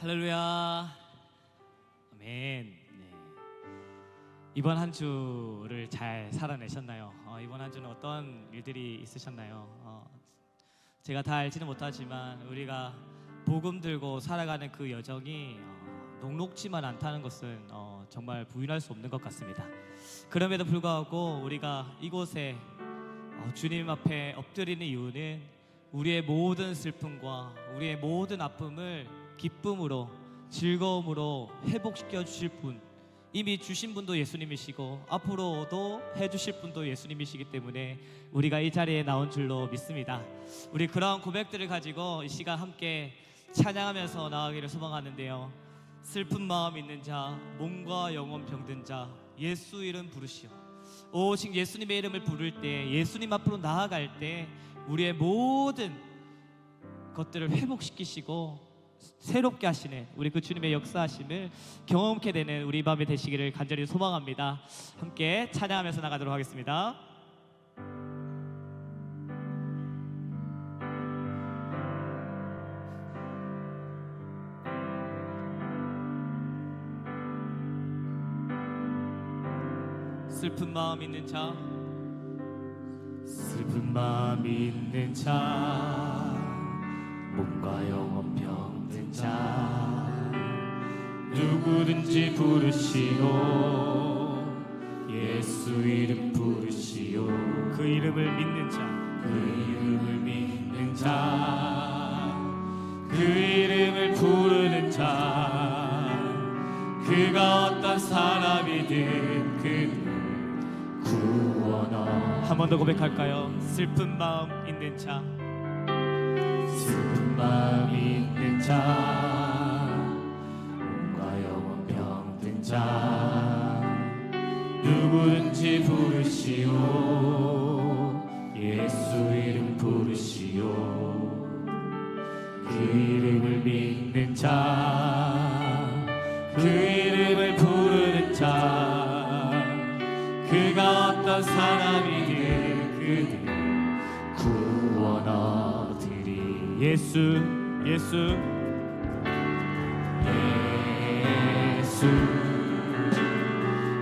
할렐루야. 아멘. 네. 이번 한 주를 잘 살아내셨나요? 이번 한 주는 어떤 일들이 있으셨나요? 제가 다 알지는 못하지만 우리가 복음 들고 살아가는 그 여정이 녹록지만 않다는 것은 정말 부인할 수 없는 것 같습니다. 그럼에도 불구하고 우리가 이곳에 주님 앞에 엎드리는 이유는 우리의 모든 슬픔과 우리의 모든 아픔을 기쁨으로, 즐거움으로 회복시켜 주실 분, 이미 주신 분도 예수님이시고 앞으로도 해주실 분도 예수님이시기 때문에 우리가 이 자리에 나온 줄로 믿습니다. 우리 그러한 고백들을 가지고 이 시간 함께 찬양하면서 나아가기를 소망하는데요, 슬픈 마음 있는 자, 몸과 영혼 병든 자, 예수 이름 부르시오. 오직 예수님의 이름을 부를 때, 예수님 앞으로 나아갈 때 우리의 모든 것들을 회복시키시고 새롭게 하시는 우리 그 주님의 역사하심을 경험케 되는 우리 밤이 되시기를 간절히 소망합니다. 함께 찬양하면서 나가도록 하겠습니다. 슬픈 마음 있는 자, 슬픈 마음 있는 자, 몸과 영혼 병든 자, 누구든지 부르시오. 예수 이름 부르시오. 그 이름을 믿는 자, 그 이름을 믿는 자, 그 이름을 부르는 자, 그가 어떤 사람이든 그를 구원하. 한 번 더 고백할까요? 슬픈 마음 있는 자, 슬픈 마음 있는 자, 몸과 영혼 병든 자, 누구든지 부르시오. 예수 이름 부르시오. 그 이름을 믿는 자, 그 이름을 부르는 자, 그가 어떤 사람이든 그들 구원 얻으리. 예수, 예수, 예수,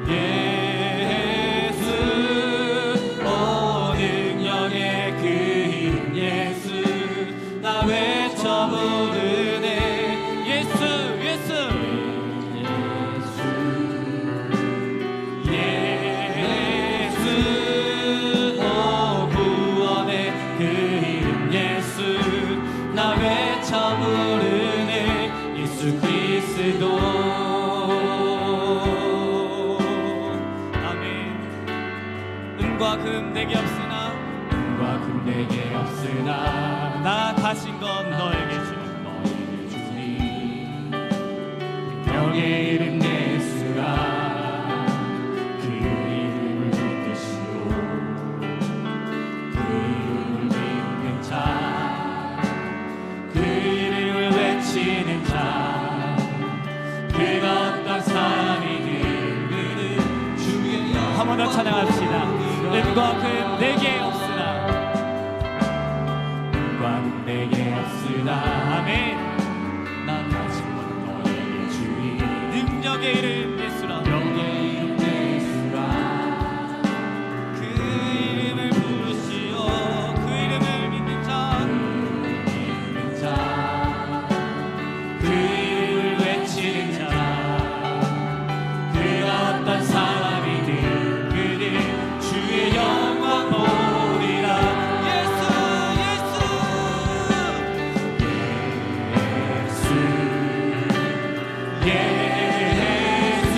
예수, 오 능력의 그 이름 예수, 나 외쳐 부르네. 예수, 예수, 예수, 오 구원의 그 이름 예수, 나 외쳐 부르네. 예수 그리스도. 아멘. 은과 금 내게 없으나 은과 금 내게 없으나 나 가진 건 너에게 주니. 너에게 주니. 능력의 이름 예수라. 그 이름을 믿으시오. 그 이름을 믿는 자, 그 이름을 외치는 자, 그가 어떤 사람이든 그는 주의 영광. 한 번 더 찬양합시다. 은과 금 내게 없으나, 은과 금 내게 없으나 아멘. 나 가진 건 너에게 주니. 능력의 이름 예수라. 능력의 이름 예수라. 그 이름을 부르시오. 그 이름을 믿는 자, 믿는 자, 그 이름을 외치는 자, 그가 어떤 사람이든 그는 주의 영광 보리라. 예수, 예수, 예수, 예수,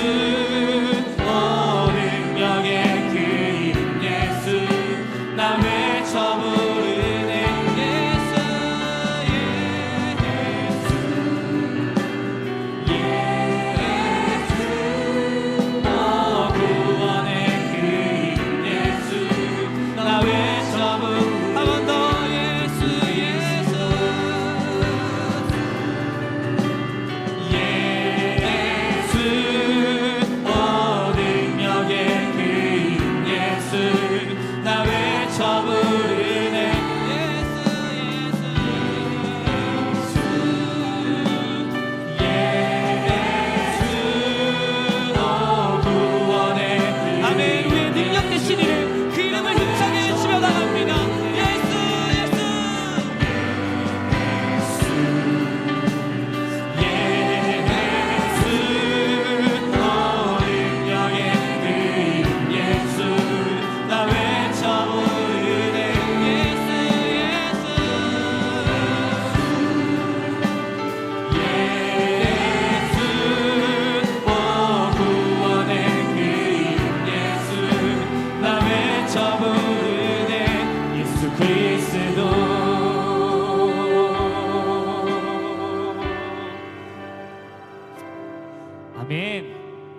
아멘.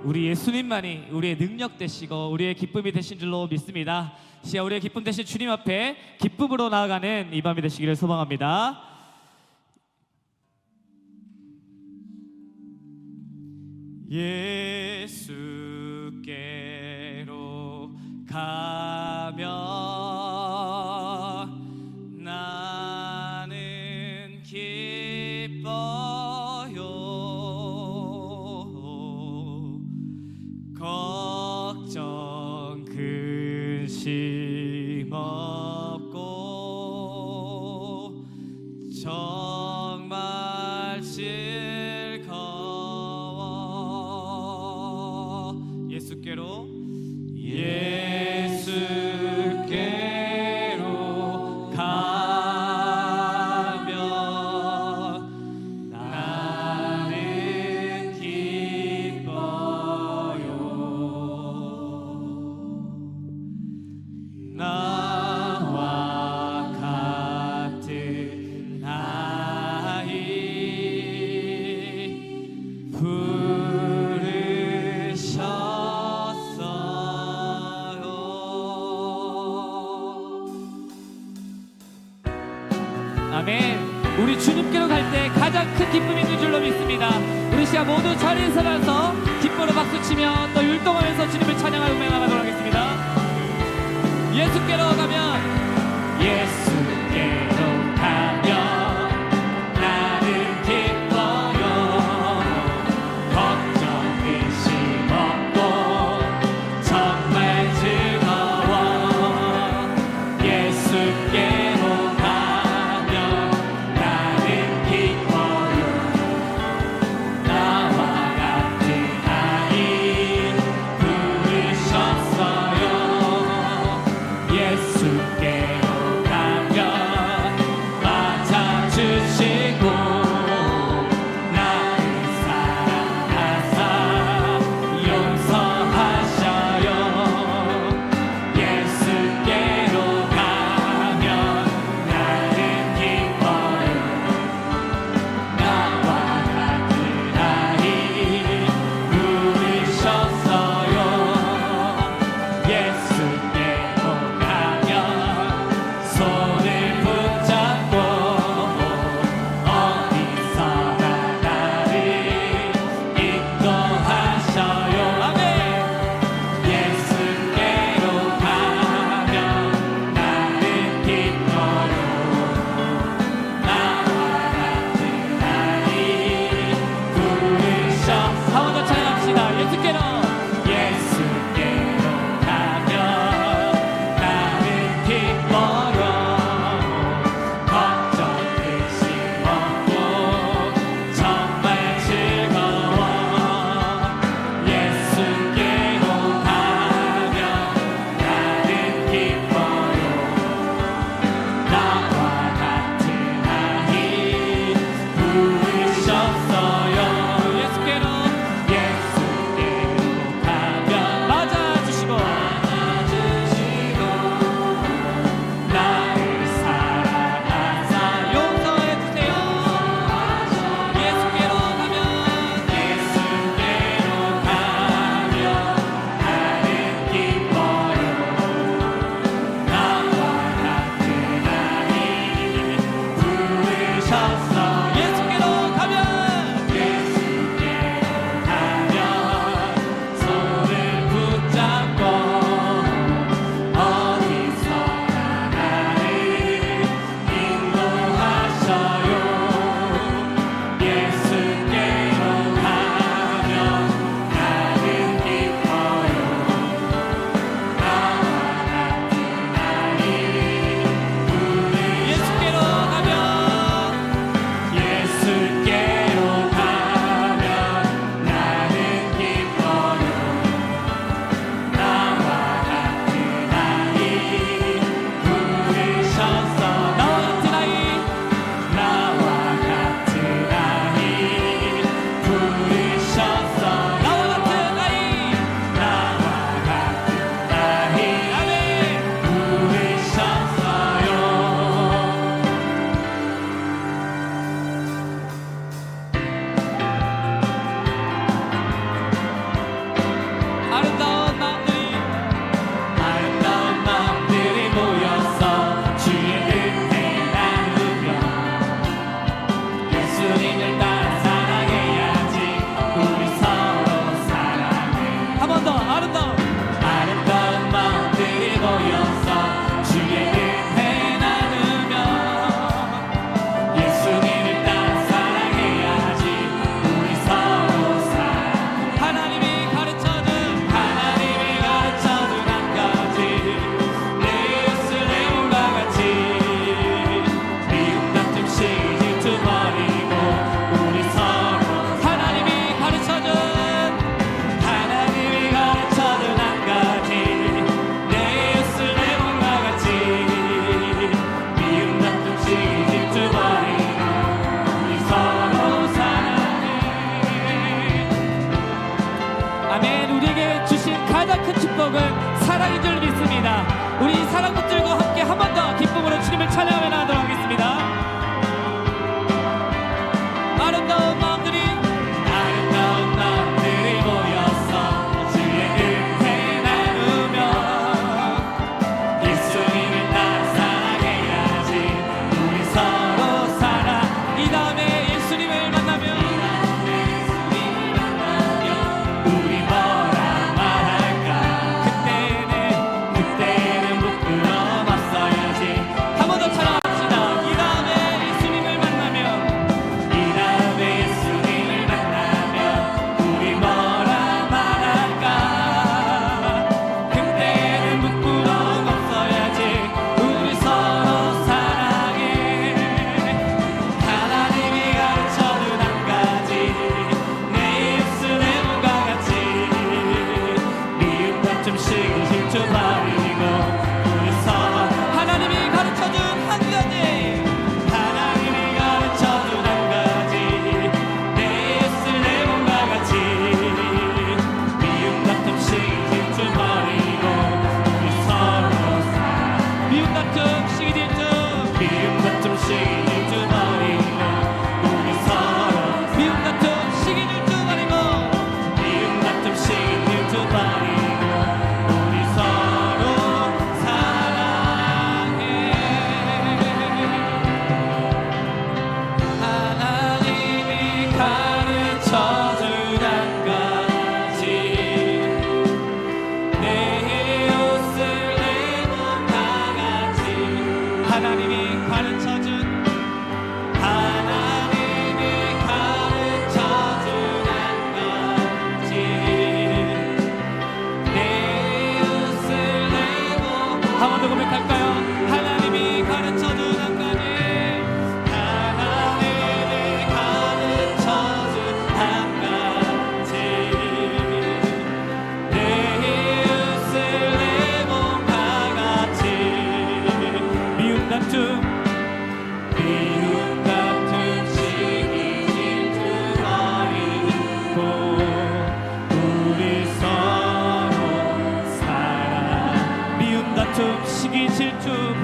우리 예수님만이 우리의 능력 되시고 우리의 기쁨이 되신 줄로 믿습니다. 시야 우리의 기쁨 되신 주님 앞에 기쁨으로 나아가는 이 밤이 되시기를 소망합니다. 예수께로 가면 나는 기뻐요. 걱정 근심 없고 정말 즐거워. 예수께로 가면 나는 기뻐요. 나와 같은 아이 아멘. 우리 주님께로 갈 때 가장 큰 기쁨이 있는 줄로 믿습니다. 우리 시간 모두 자리에 서면서 기쁨으로 박수치며 또 율동하면서 주님을 찬양하고 나가도록 하겠습니다. 예수께로 가면 나는 기뻐요. 걱정 근심 없고 정말 즐거워. 예수께로 예수께로 가면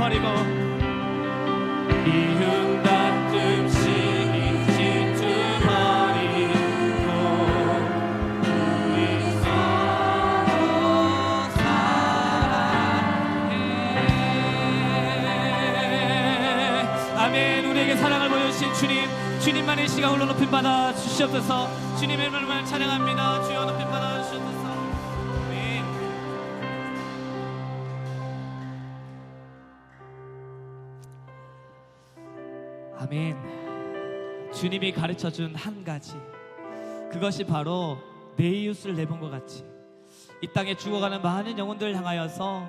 버리고 미움 다툼 시기 질투 버리고 우리 서로 사랑해. 아멘. 우리에게 사랑을 보여주신 주님, 주님만의 시간 홀로 높임 받아 주시옵소서. 주님의 이름을 찬양합니다. 주여 높임 받아 주시옵소서. 아멘. 아멘. 주님이 가르쳐준 한 가지, 그것이 바로 내 이웃을 내 몸과 같이 이 땅에 죽어가는 많은 영혼들을 향하여서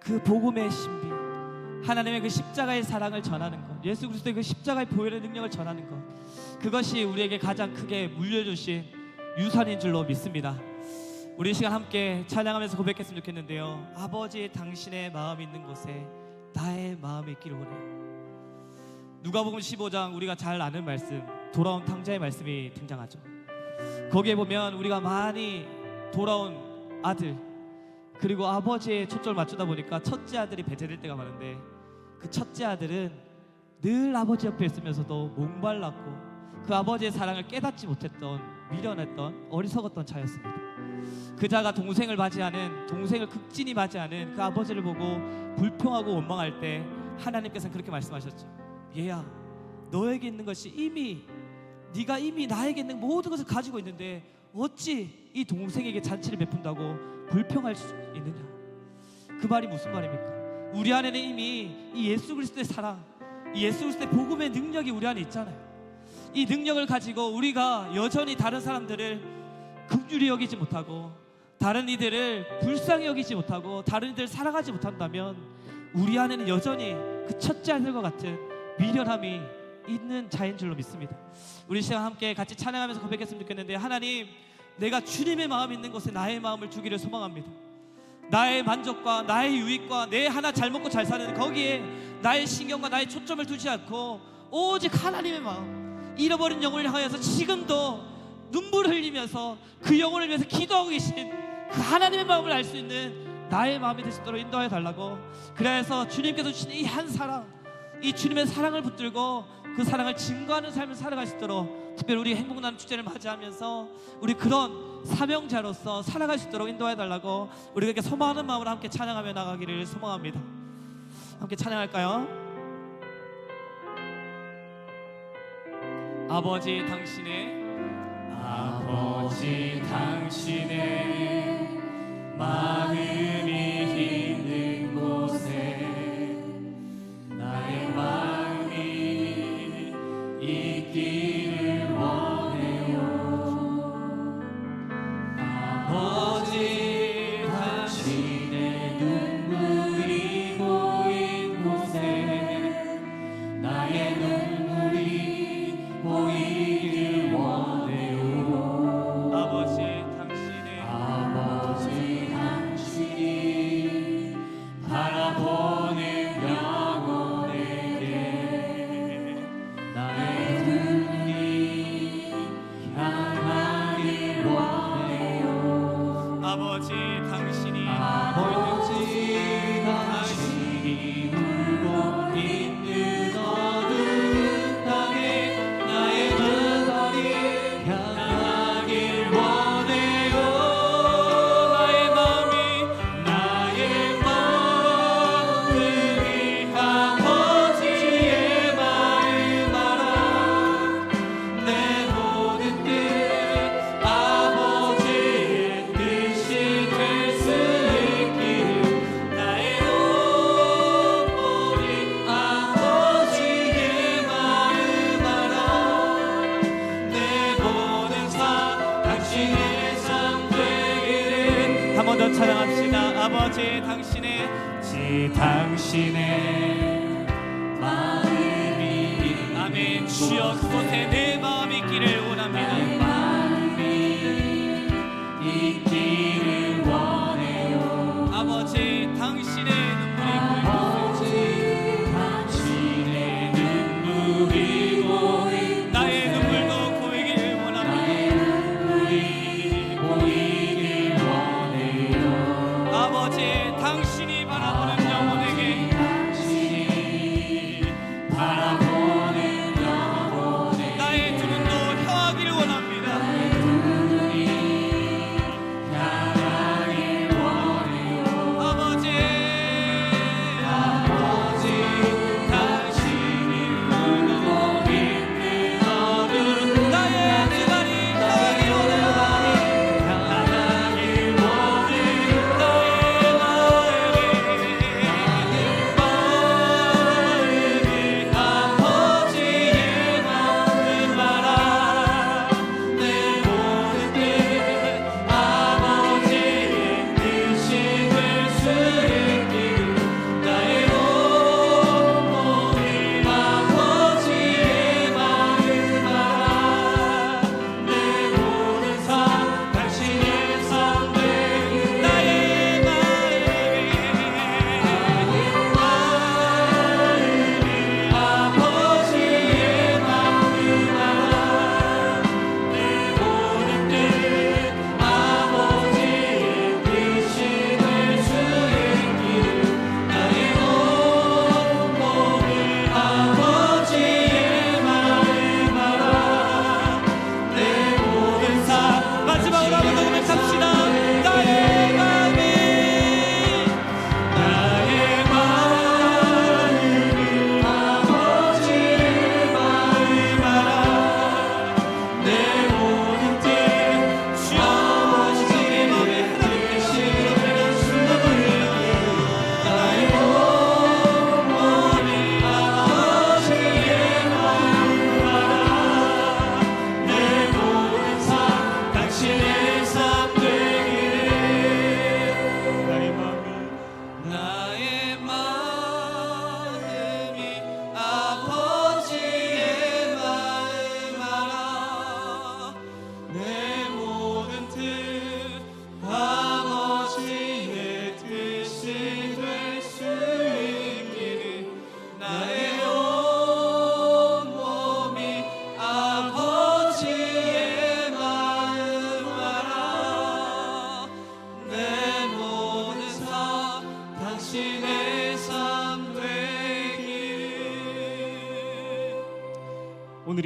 그 복음의 신비, 하나님의 그 십자가의 사랑을 전하는 것, 예수 그리스도의 그 십자가의 보혈의 능력을 전하는 것, 그것이 우리에게 가장 크게 물려주신 유산인 줄로 믿습니다. 우리 이 시간 함께 찬양하면서 고백했으면 좋겠는데요. 아버지, 당신의 마음 있는 곳에 나의 마음이 있기를 원해요. 누가복음 15장, 우리가 잘 아는 말씀, 돌아온 탕자의 말씀이 등장하죠. 거기에 보면 우리가 많이 돌아온 아들, 그리고 아버지의 초점을 맞추다 보니까 첫째 아들이 배제될 때가 많은데, 그 첫째 아들은 늘 아버지 옆에 있으면서도 목말랐고 그 아버지의 사랑을 깨닫지 못했던, 미련했던, 어리석었던 자였습니다. 그 자가 동생을 맞이하는, 동생을 극진히 맞이하는 그 아버지를 보고 불평하고 원망할 때 하나님께서는 그렇게 말씀하셨죠. 얘야, 너에게 있는 것이 네가 이미 나에게 있는 모든 것을 가지고 있는데 어찌 이 동생에게 잔치를 베푼다고 불평할 수 있느냐. 그 말이 무슨 말입니까? 우리 안에는 이미 이 예수 그리스도의 사랑, 이 예수 그리스도의 복음의 능력이 우리 안에 있잖아요. 이 능력을 가지고 우리가 여전히 다른 사람들을 긍휼히 여기지 못하고, 다른 이들을 불쌍히 여기지 못하고, 다른 이들을 사랑하지 못한다면 우리 안에는 여전히 그 첫째 아들과 같은 미련함이 있는 자인 줄로 믿습니다. 우리 시간 함께 같이 찬양하면서 고백했으면 좋겠는데, 하나님, 내가 주님의 마음 있는 곳에 나의 마음을 두기를 소망합니다. 나의 만족과 나의 유익과 내 하나 잘 먹고 잘 사는 거기에 나의 신경과 나의 초점을 두지 않고 오직 하나님의 마음, 잃어버린 영혼을 향하여서 지금도 눈물을 흘리면서 그 영혼을 위해서 기도하고 계신 그 하나님의 마음을 알 수 있는 나의 마음이 될 수 있도록 인도하여 달라고. 그래서 주님께서 주신 이 한 사랑, 이 주님의 사랑을 붙들고 그 사랑을 증거하는 삶을 살아갈 수 있도록, 특별히 우리 행복나는 축제를 맞이하면서 우리 그런 사명자로서 살아갈 수 있도록 인도해 달라고 우리가 이렇게 소망하는 마음으로 함께 찬양하며 나가기를 소망합니다. 함께 찬양할까요? 아버지 당신의 마음이 있는 곳에 나의 마음이 있기를 원해요. 아버지 당신의 눈물이 고인 곳에 나의 눈물이 보이길 원해요. 아버지 당신이 바라보는 영혼에게 나의 눈이 향하길 원해요. 아버지 당신이 울고 있는 어두운 땅에 나의 눈이 향하길 원해요. 나의 마음이 아버지의 마음 알아. 내 모든 뜻 아버지의 뜻이 될 수 있기를. 나의 눈물이 아버지의 마음 알아. 내 모든 삶 당신의 삶 되기를. 한 번 더 찬양합시다. 아버지 당신의 마음이 아멘. 주여 그곳에 내 마음이 있기를 원합니다. 마음이 있기를 원해요. 아버지 당신의 당신의 눈물이 고인 나의 눈물도 고이길 원합니다. 눈물이 보이길 원해요. 아버지 당신이 바라보는 영혼에게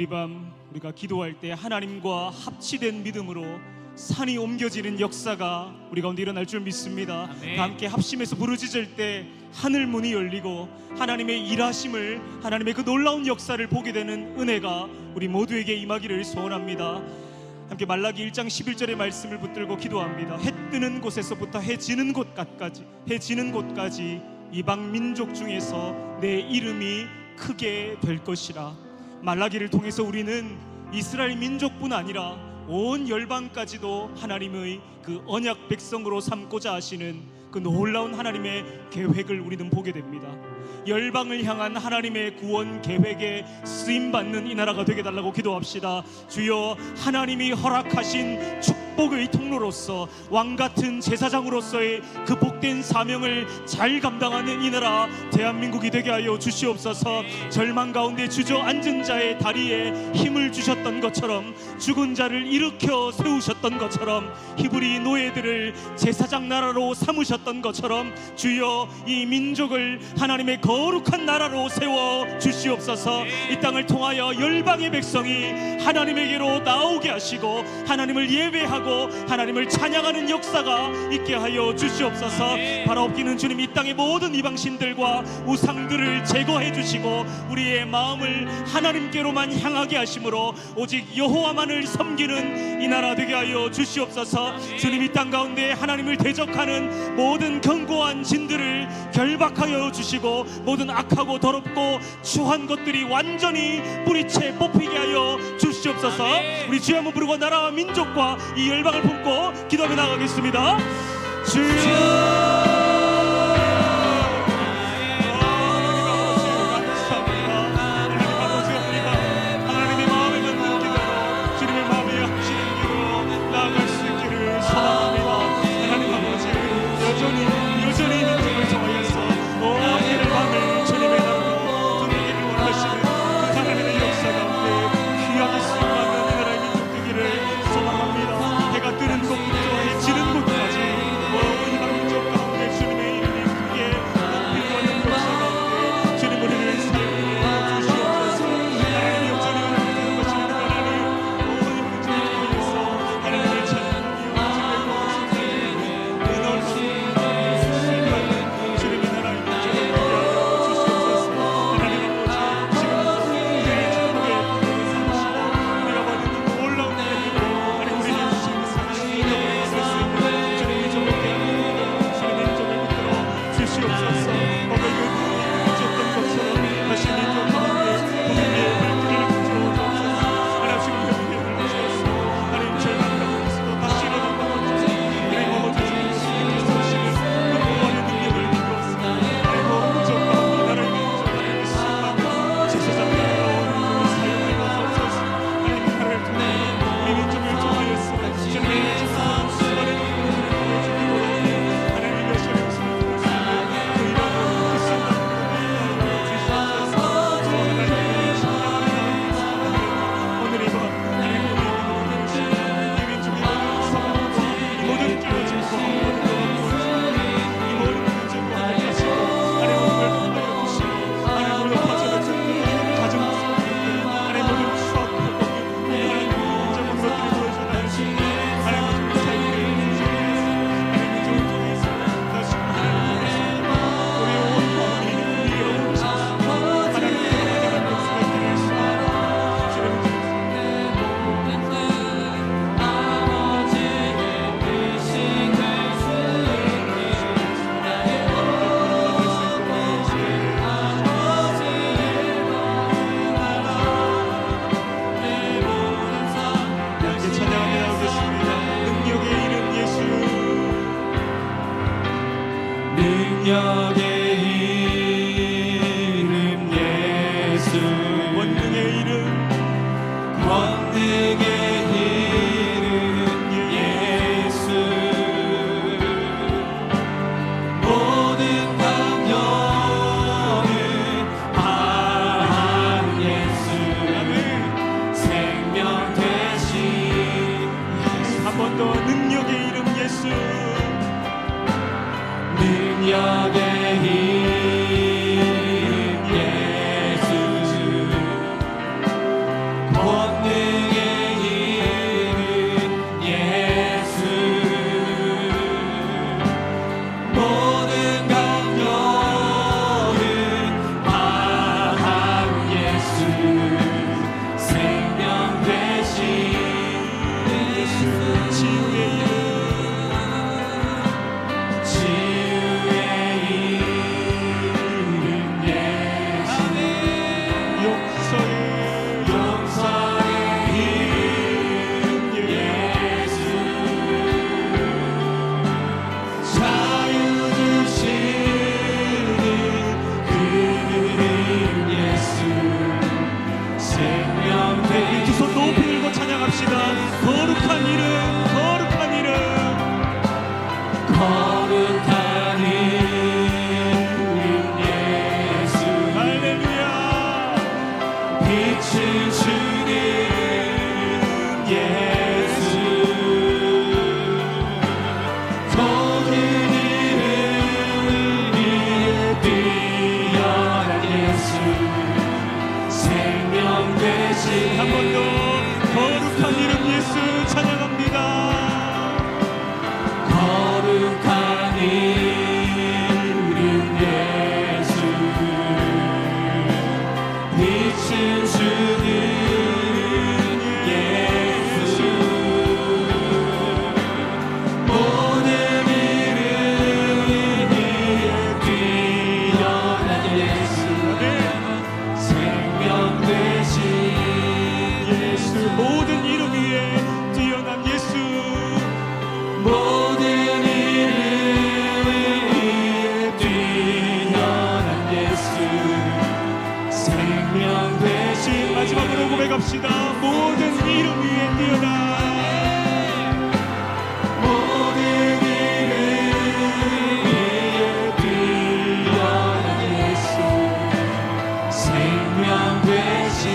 오늘 이 밤 우리가 기도할 때 하나님과 합치된 믿음으로 산이 옮겨지는 역사가 우리 가운데 일어날 줄 믿습니다. 아멘. 다 함께 합심해서 부르짖을 때 하늘 문이 열리고 하나님의 일하심을, 하나님의 그 놀라운 역사를 보게 되는 은혜가 우리 모두에게 임하기를 소원합니다. 함께 말라기 1장 11절의 말씀을 붙들고 기도합니다. 해 뜨는 곳에서부터 해 지는 곳까지 이방 민족 중에서 내 이름이 크게 될 것이라. 말라기를 통해서 우리는 이스라엘 민족뿐 아니라 온 열방까지도 하나님의 그 언약 백성으로 삼고자 하시는 그 놀라운 하나님의 계획을 우리는 보게 됩니다. 열방을 향한 하나님의 구원 계획에 쓰임받는 이 나라가 되게 달라고 기도합시다. 주여, 하나님이 허락하신 축복의 통로로서 왕같은 제사장으로서의 그 복된 사명을 잘 감당하는 이 나라 대한민국이 되게 하여 주시옵소서. 절망 가운데 주저앉은 자의 다리에 힘을 주셨던 것처럼, 죽은 자를 일으켜 세우셨던 것처럼, 히브리 노예들을 제사장 나라로 삼으셨던 것처럼 주여, 이 민족을 하나님의 거룩한 나라로 세워 주시옵소서. 이 땅을 통하여 열방의 백성이 하나님에게로 나오게 하시고 하나님을 예배하고 하나님을 찬양하는 역사가 있게 하여 주시옵소서. 바라옵기는 주님, 이 땅의 모든 이방신들과 우상들을 제거해 주시고 우리의 마음을 하나님께로만 향하게 하심으로 오직 여호와만을 섬기는 이 나라 되게 하여 주시옵소서. 주님, 이 땅 가운데 하나님을 대적하는 모든 견고한 진들을 결박하여 주시고 모든 악하고 더럽고 추한 것들이 완전히 뿌리채 뽑히게 하여 주시옵소서. 우리 주여 한번 부르고 나라와 민족과 이 열방을 품고 기도하며 나가겠습니다. 주여, 치유의 이름 거룩한 이름, 거룩한 이름, 거룩한 이름 예수. 할렐루야. 빛을 주는 예수. 모든 이름 위에 뛰어난 예수. 생명 되신 한 번 더 거룩한 이름 예수 찬양합니다. 거룩한 이름 예수. 빛을 주는 예수. 모든 이름 위에 뛰어난 예수. 생명 되신 예수 모든 이름 위에 뛰어난 예수 모든 이름 위에 뛰어난 예수. 생명 되신 마지막으로 고백합시다. 모든 이름 위에 뛰어난 모든 이름 위에 뛰어난 예수. 생명 되신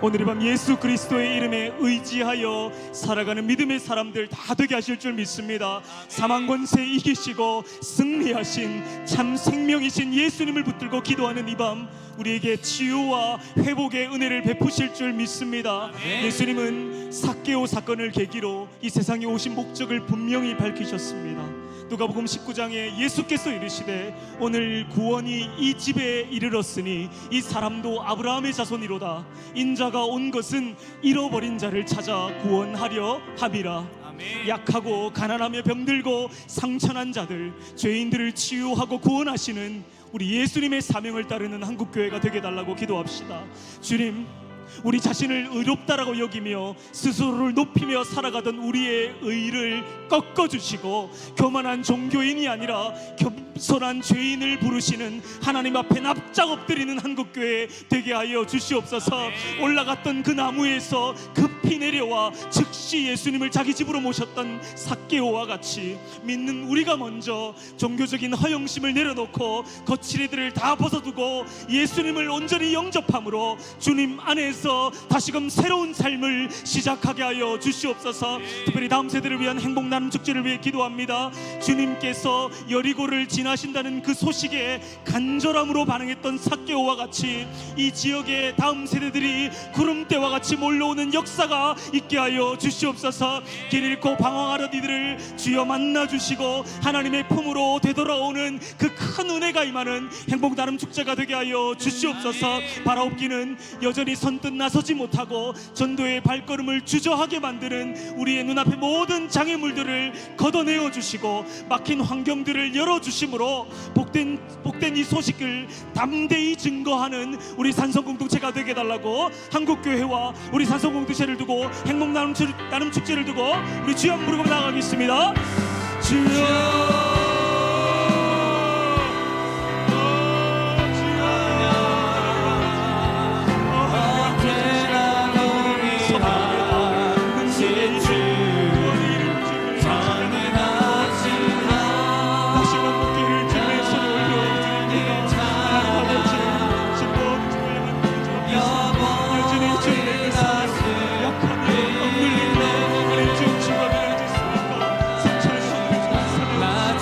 오늘 이 밤 예수 그리스도의 이름에 의지하여 살아가는 믿음의 사람들 다 되게 하실 줄 믿습니다. 사망 권세 이기시고 승리하신 참 생명이신 예수님을 붙들고 기도하는 이 밤 우리에게 치유와 회복의 은혜를 베푸실 줄 믿습니다. 예수님은 삭개오 사건을 계기로 이 세상에 오신 목적을 분명히 밝히셨습니다. 누가복음 19장에 예수께서 이르시되 오늘 구원이 이 집에 이르렀으니 이 사람도 아브라함의 자손이로다. 인자가 온 것은 잃어버린 자를 찾아 구원하려 함이라. 약하고 가난하며 병들고 상처난 자들, 죄인들을 치유하고 구원하시는 우리 예수님의 사명을 따르는 한국교회가 되게 달라고 기도합시다. 주님, 우리 자신을 의롭다라고 여기며 스스로를 높이며 살아가던 우리의 의를 꺾어주시고 교만한 종교인이 아니라 겸손한 죄인을 부르시는 하나님 앞에 납작 엎드리는 한국교회 되게 하여 주시옵소서. 올라갔던 그 나무에서 급히 내려와 즉시 예수님을 자기 집으로 모셨던 삭개오와 같이 믿는 우리가 먼저 종교적인 허영심을 내려놓고 거칠이들을 다 벗어두고 예수님을 온전히 영접함으로 주님 안에서 다시금 새로운 삶을 시작하게 하여 주시옵소서. 특별히 다음 세대를 위한 행복 나눔 축제를 위해 기도합니다. 주님께서 여리고를 지나신다는 그 소식에 간절함으로 반응했던 삭개오와 같이 이 지역의 다음 세대들이 구름대와 같이 몰려오는 역사가 있게 하여 주시옵소서. 길 잃고 방황하던 이들을 주여 만나 주시고 하나님의 품으로 되돌아오는 그 큰 은혜가 임하는 행복 나눔 축제가 되게 하여 주시옵소서. 바라옵기는 여전히 선뜻 나서지 못하고 전도의 발걸음을 주저하게 만드는 우리의 눈앞의 모든 장애물들을 걷어내어 주시고 막힌 환경들을 열어주심으로 복된 이 소식을 담대히 증거하는 우리 산성공동체가 되게 해달라고 한국교회와 우리 산성공동체를 두고 행복 나눔 축제를 두고 우리 주여 부르고 나가겠습니다. 주여 나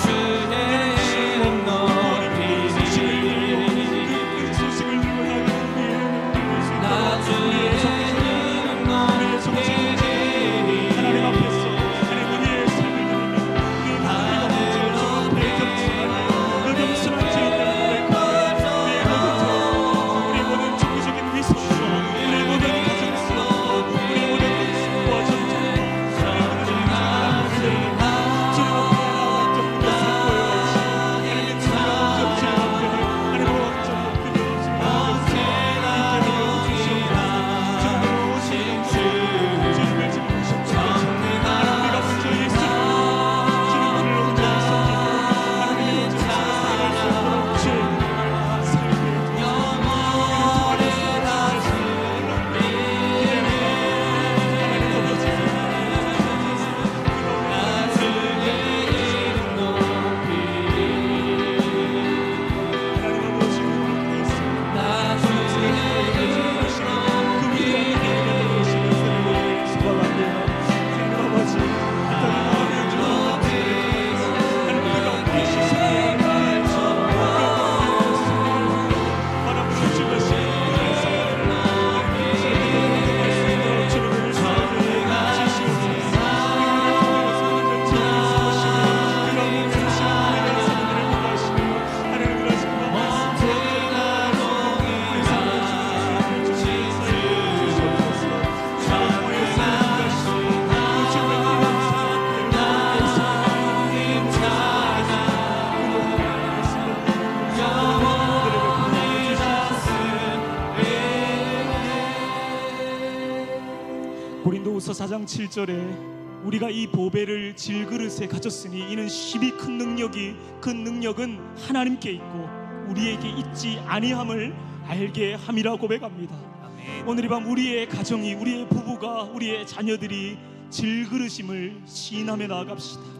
고린도후서 4장 7절에 우리가 이 보배를 질그릇에 가졌으니 이는 십이 큰 능력이 그 능력은 하나님께 있고 우리에게 있지 아니함을 알게 함이라 고백합니다. 아멘. 오늘 이 밤 우리의 가정이, 우리의 부부가, 우리의 자녀들이 질그릇임을 시인하며 나아갑시다.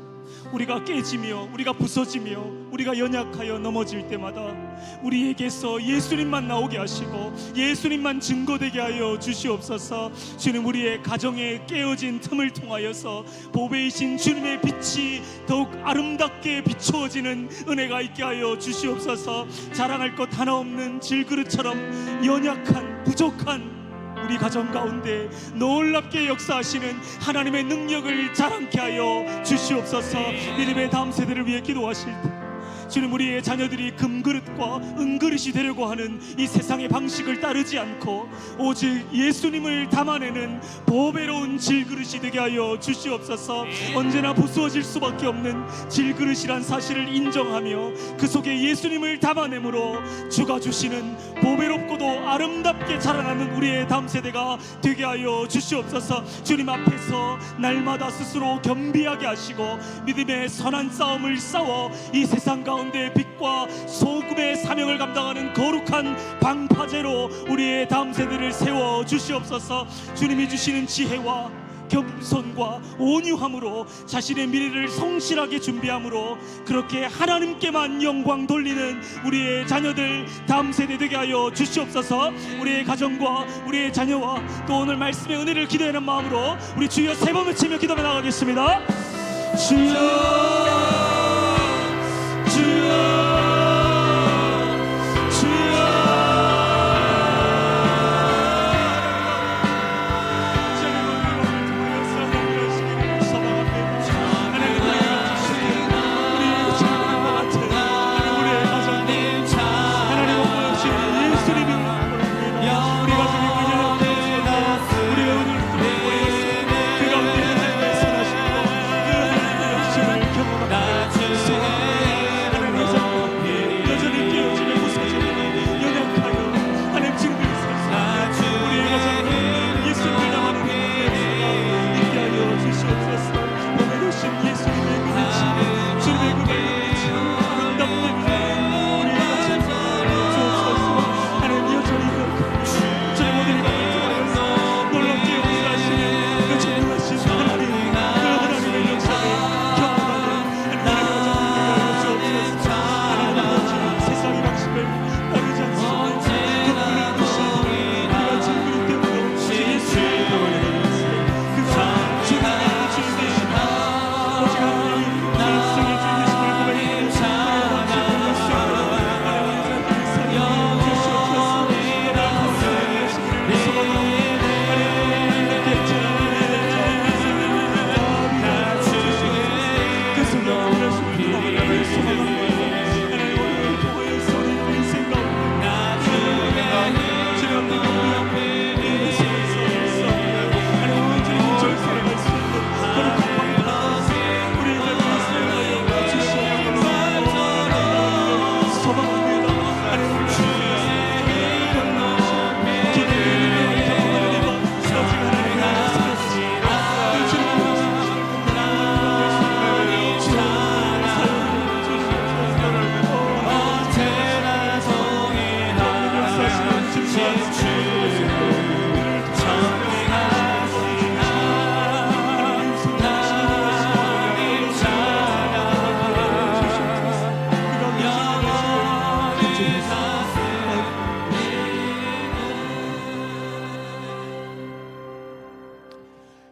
우리가 깨지며 우리가 부서지며 우리가 연약하여 넘어질 때마다 우리에게서 예수님만 나오게 하시고 예수님만 증거되게 하여 주시옵소서. 주님, 우리의 가정에 깨어진 틈을 통하여서 보배이신 주님의 빛이 더욱 아름답게 비추어지는 은혜가 있게 하여 주시옵소서. 자랑할 것 하나 없는 질그릇처럼 연약한 부족한 우리 가정 가운데 놀랍게 역사하시는 하나님의 능력을 자랑케 하여 주시옵소서. 믿음의 다음 세대를 위해 기도하실 때 주님, 우리의 자녀들이 금그릇과 은그릇이 되려고 하는 이 세상의 방식을 따르지 않고 오직 예수님을 담아내는 보배로운 질그릇이 되게 하여 주시옵소서. 언제나 부수어질 수밖에 없는 질그릇이란 사실을 인정하며 그 속에 예수님을 담아내므로 주가 주시는 보배롭고도 아름답게 자라나는 우리의 다음 세대가 되게 하여 주시옵소서. 주님 앞에서 날마다 스스로 겸비하게 하시고 믿음의 선한 싸움을 싸워 이 세상 가운데 빛과 소금의 사명을 감당하는 거룩한 방파제로 우리의 다음 세대를 세워 주시옵소서. 주님이 주시는 지혜와 겸손과 온유함으로 자신의 미래를 성실하게 준비함으로 그렇게 하나님께만 영광 돌리는 우리의 자녀들 다음 세대 되게 하여 주시옵소서. 우리의 가정과 우리의 자녀와 또 오늘 말씀의 은혜를 기도하는 마음으로 우리 주여 세 번 외치며 기도해 나가겠습니다. 주여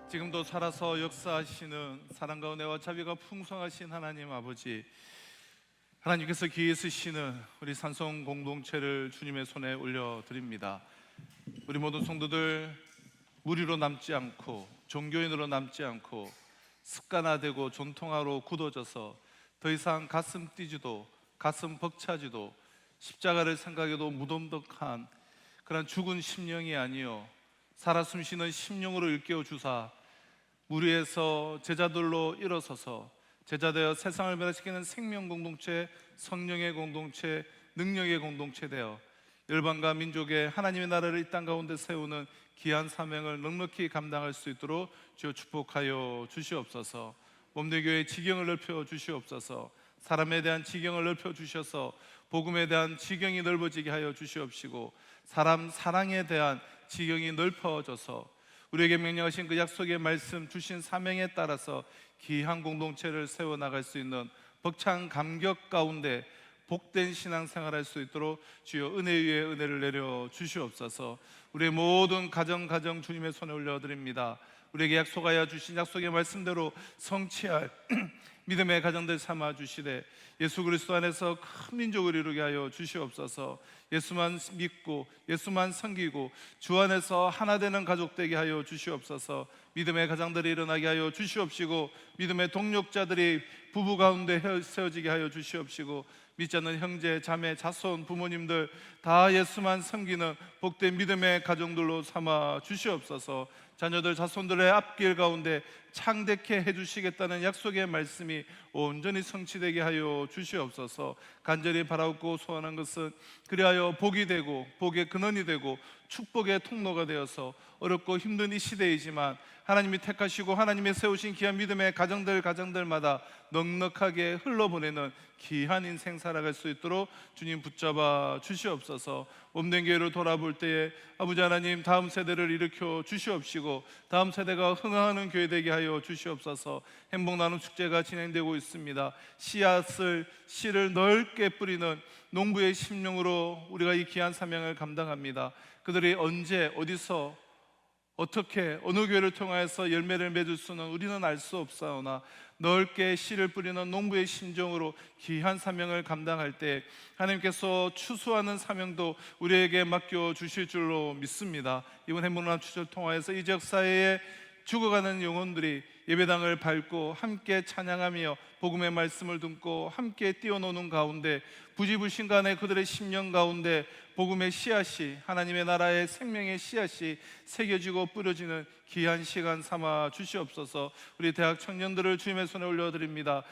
지금도 살아서 역사하시는 사랑과 은혜와 자비가 풍성하신 하나님 아버지, 하나님께서 기회 쓰시는 우리 산성 공동체를 주님의 손에 올려드립니다. 우리 모든 성도들 무리로 남지 않고 종교인으로 남지 않고 습관화되고 전통화로 굳어져서 더 이상 가슴 뛰지도 가슴 벅차지도 십자가를 생각해도 무덤덕한 그런 죽은 심령이 아니요 살아 숨쉬는 심령으로 일깨워 주사 무리에서 제자들로 일어서서 제자되어 세상을 변화시키는 생명 공동체, 성령의 공동체, 능력의 공동체 되어 열방과 민족의 하나님의 나라를 이 땅 가운데 세우는 귀한 사명을 넉넉히 감당할 수 있도록 주여 축복하여 주시옵소서. 몸된 교회의 지경을 넓혀 주시옵소서. 사람에 대한 지경을 넓혀 주셔서 복음에 대한 지경이 넓어지게 하여 주시옵시고, 사람 사랑에 대한 지경이 넓어져서 우리에게 명령하신 그 약속의 말씀, 주신 사명에 따라서 귀한 공동체를 세워나갈 수 있는 벅찬 감격 가운데 복된 신앙생활할 수 있도록 주여 은혜 위에 은혜를 내려 주시옵소서. 우리의 모든 가정 주님의 손에 올려드립니다. 우리에게 약속하여 주신 약속의 말씀대로 성취할 믿음의 가정들 삼아 주시되, 예수 그리스도 안에서 큰 민족을 이루게 하여 주시옵소서. 예수만 믿고 예수만 섬기고 주 안에서 하나 되는 가족 되게 하여 주시옵소서. 믿음의 가정들이 일어나게 하여 주시옵시고, 믿음의 동력자들이 부부 가운데 세워지게 하여 주시옵시고, 믿지 않는 형제, 자매, 자손, 부모님들 다 예수만 섬기는 복된 믿음의 가정들로 삼아 주시옵소서. 자녀들, 자손들의 앞길 가운데 창대케 해주시겠다는 약속의 말씀이 온전히 성취되게 하여 주시옵소서. 간절히 바라고 소원한 것은 그리하여 복이 되고 복의 근원이 되고 축복의 통로가 되어서 어렵고 힘든 이 시대이지만 하나님이 택하시고 하나님이 세우신 귀한 믿음의 가정들마다 넉넉하게 흘러보내는 귀한 인생 살아갈 수 있도록 주님 붙잡아 주시옵소서. 몸된 교회를 돌아볼 때에 아버지 하나님, 다음 세대를 일으켜 주시옵시고 다음 세대가 흥하는 교회 되게 하여 주시옵소서. 행복 나눔 축제가 진행되고 있습니다. 씨를 넓게 뿌리는 농부의 심령으로 우리가 이 귀한 사명을 감당합니다. 그들이 언제 어디서 어떻게 어느 교회를 통하여서 열매를 맺을 수는 우리는 알 수 없사오나, 넓게 씨를 뿌리는 농부의 심정으로 귀한 사명을 감당할 때 하나님께서 추수하는 사명도 우리에게 맡겨 주실 줄로 믿습니다. 이번 행복나눔 축제를 통하여서 이 지역 사회에 죽어가는 영혼들이 예배당을 밟고 함께 찬양하며 복음의 말씀을 듣고 함께 뛰어노는 가운데 부지불신간에 그들의 심령 가운데 복음의 씨앗이, 하나님의 나라의 생명의 씨앗이 새겨지고 뿌려지는 귀한 시간 삼아 주시옵소서. 우리 대학 청년들을 주님의 손에 올려드립니다.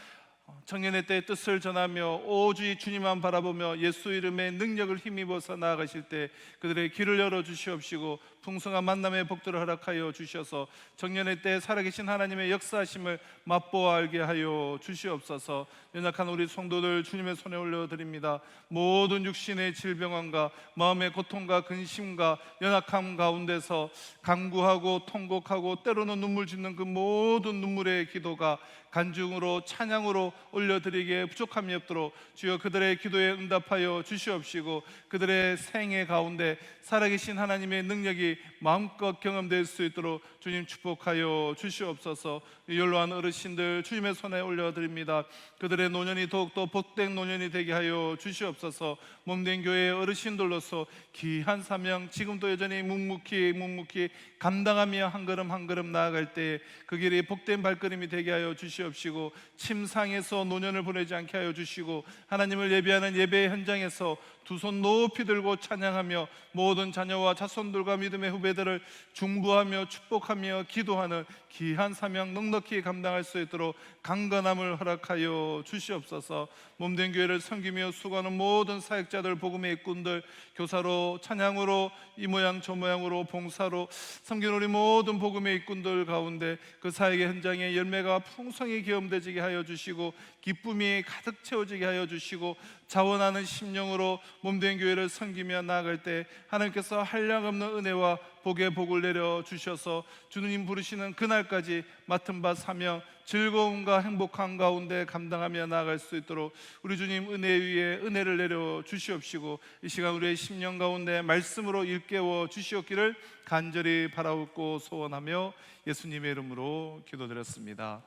청년의 때의 뜻을 전하며 오직 주님만 바라보며 예수 이름의 능력을 힘입어서 나아가실 때 그들의 길을 열어 주시옵시고 풍성한 만남의 복들을 허락하여 주셔서 청년의 때 살아계신 하나님의 역사하심을 맛보아 알게 하여 주시옵소서. 연약한 우리 성도들 주님의 손에 올려드립니다. 모든 육신의 질병과 마음의 고통과 근심과 연약함 가운데서 간구하고 통곡하고 때로는 눈물 짓는 그 모든 눈물의 기도가 간증으로 찬양으로 올려드리기에 부족함이 없도록 주여 그들의 기도에 응답하여 주시옵시고, 그들의 생애 가운데 살아계신 하나님의 능력이 마음껏 경험될 수 있도록 주님 축복하여 주시옵소서. 연로한 어르신들 주님의 손에 올려드립니다. 그들의 노년이 더욱더 복된 노년이 되게 하여 주시옵소서. 몸된 교회의 어르신들로서 귀한 사명 지금도 여전히 묵묵히 감당하며 한 걸음 한 걸음 나아갈 때 그 길이 복된 발걸음이 되게 하여 주시옵시고, 침상에서 노년을 보내지 않게 하여 주시고, 하나님을 예배하는 예배의 현장에서 두 손 높이 들고 찬양하며 모든 자녀와 자손들과 믿음의 후배들을 중보하며 축복하며 기도하는 귀한 사명 넉넉히 감당할 수 있도록 강건함을 허락하여 주시옵소서. 몸된 교회를 섬기며 수고하는 모든 사역자들, 복음의 일꾼들, 교사로 찬양으로 이 모양 저 모양으로 봉사로 섬기는 우리 모든 복음의 일꾼들 가운데 그 사역의 현장에 열매가 풍성히 기업되지게 하여 주시고 기쁨이 가득 채워지게 하여 주시고 자원하는 심령으로 몸된 교회를 섬기며 나아갈 때 하나님께서 한량없는 은혜와 복의 복을 내려 주셔서 주님 부르시는 그날까지 맡은 바 사명 즐거움과 행복한 가운데 감당하며 나아갈 수 있도록 우리 주님 은혜 위에 은혜를 내려 주시옵시고, 이 시간 우리의 심령 가운데 말씀으로 일깨워 주시옵기를 간절히 바라옵고 소원하며 예수님의 이름으로 기도드렸습니다.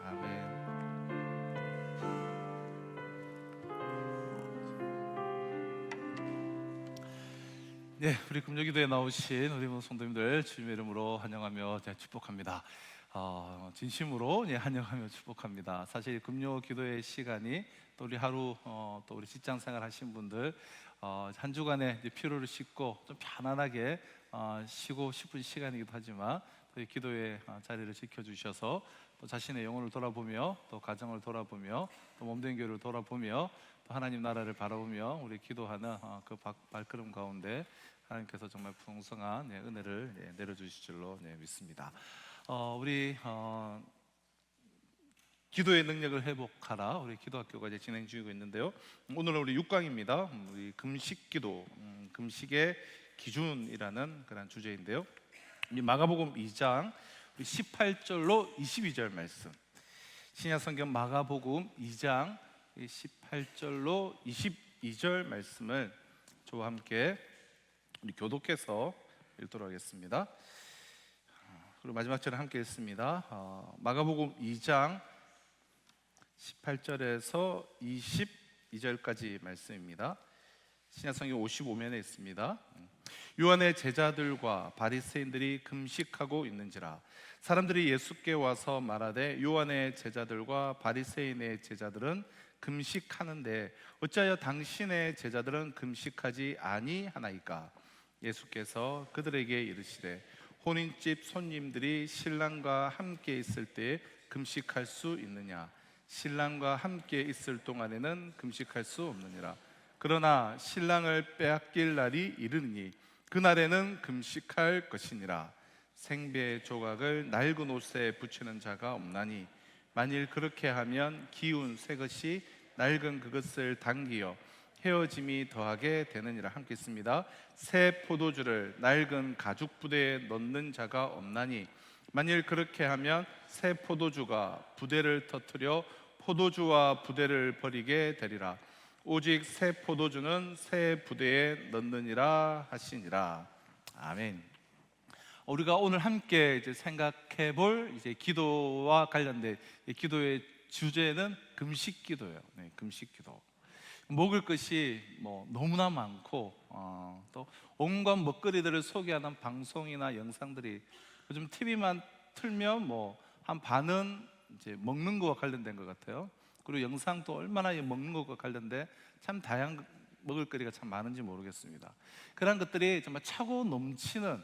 아멘. 네, 우리 금요기도에 나오신 우리 성도님들 주님의 이름으로 환영하며 축복합니다. 진심으로 환영하며 축복합니다. 사실 금요기도의 시간이 또 우리 하루 또 우리 직장생활 하신 분들 한 주간의 피로를 씻고 좀 편안하게 쉬고 싶은 시간이기도 하지만 또 이 기도의 자리를 지켜주셔서 또 자신의 영혼을 돌아보며 또 가정을 돌아보며 또 몸된 교회를 돌아보며 또 또 하나님 나라를 바라보며 우리 기도하는 그 발걸음 가운데 하나님께서 정말 풍성한 은혜를 내려주실 줄로 믿습니다. 우리 기도의 능력을 회복하라, 우리 기도학교가 이제 진행 중이고 있는데요. 오늘은 우리 6강입니다. 우리 금식기도, 금식의 기준이라는 그런 주제인데요. 우리 마가복음 2장 18절로 22절 말씀, 신약성경 마가복음 2장 18절로 22절 말씀을 저와 함께 우리 교독해서 읽도록 하겠습니다. 그리고 마지막 절을 함께 읽습니다. 마가복음 2장 18절에서 22절까지 말씀입니다. 신약성경 55면에 있습니다. 요한의 제자들과 바리새인들이 금식하고 있는지라 사람들이 예수께 와서 말하되 요한의 제자들과 바리새인의 제자들은 금식하는데 어찌하여 당신의 제자들은 금식하지 아니하나이까? 예수께서 그들에게 이르시되 혼인집 손님들이 신랑과 함께 있을 때 금식할 수 있느냐? 신랑과 함께 있을 동안에는 금식할 수 없느니라. 그러나 신랑을 빼앗길 날이 이르니 그날에는 금식할 것이니라. 생배 조각을 낡은 옷에 붙이는 자가 없나니 만일 그렇게 하면 기운 새 것이 낡은 그것을 당기어 헤어짐이 더하게 되느니라. 함께 있습니다. 새 포도주를 낡은 가죽 부대에 넣는 자가 없나니 만일 그렇게 하면 새 포도주가 부대를 터뜨려 포도주와 부대를 버리게 되리라. 오직 새 포도주는 새 부대에 넣느니라 하시니라. 아멘. 우리가 오늘 함께 이제 생각해 볼 이제 기도와 관련된 기도의 주제는 금식 기도예요. 금식 기도. 먹을 것이 너무나 많고 또 온갖 먹거리들을 소개하는 방송이나 영상들이 요즘 TV만 틀면 한 반은 이제 먹는 것과 관련된 것 같아요. 그리고 영상도 얼마나 먹는 것과 관련된 참 다양한 먹을거리가 참 많은지 모르겠습니다. 그런 것들이 정말 차고 넘치는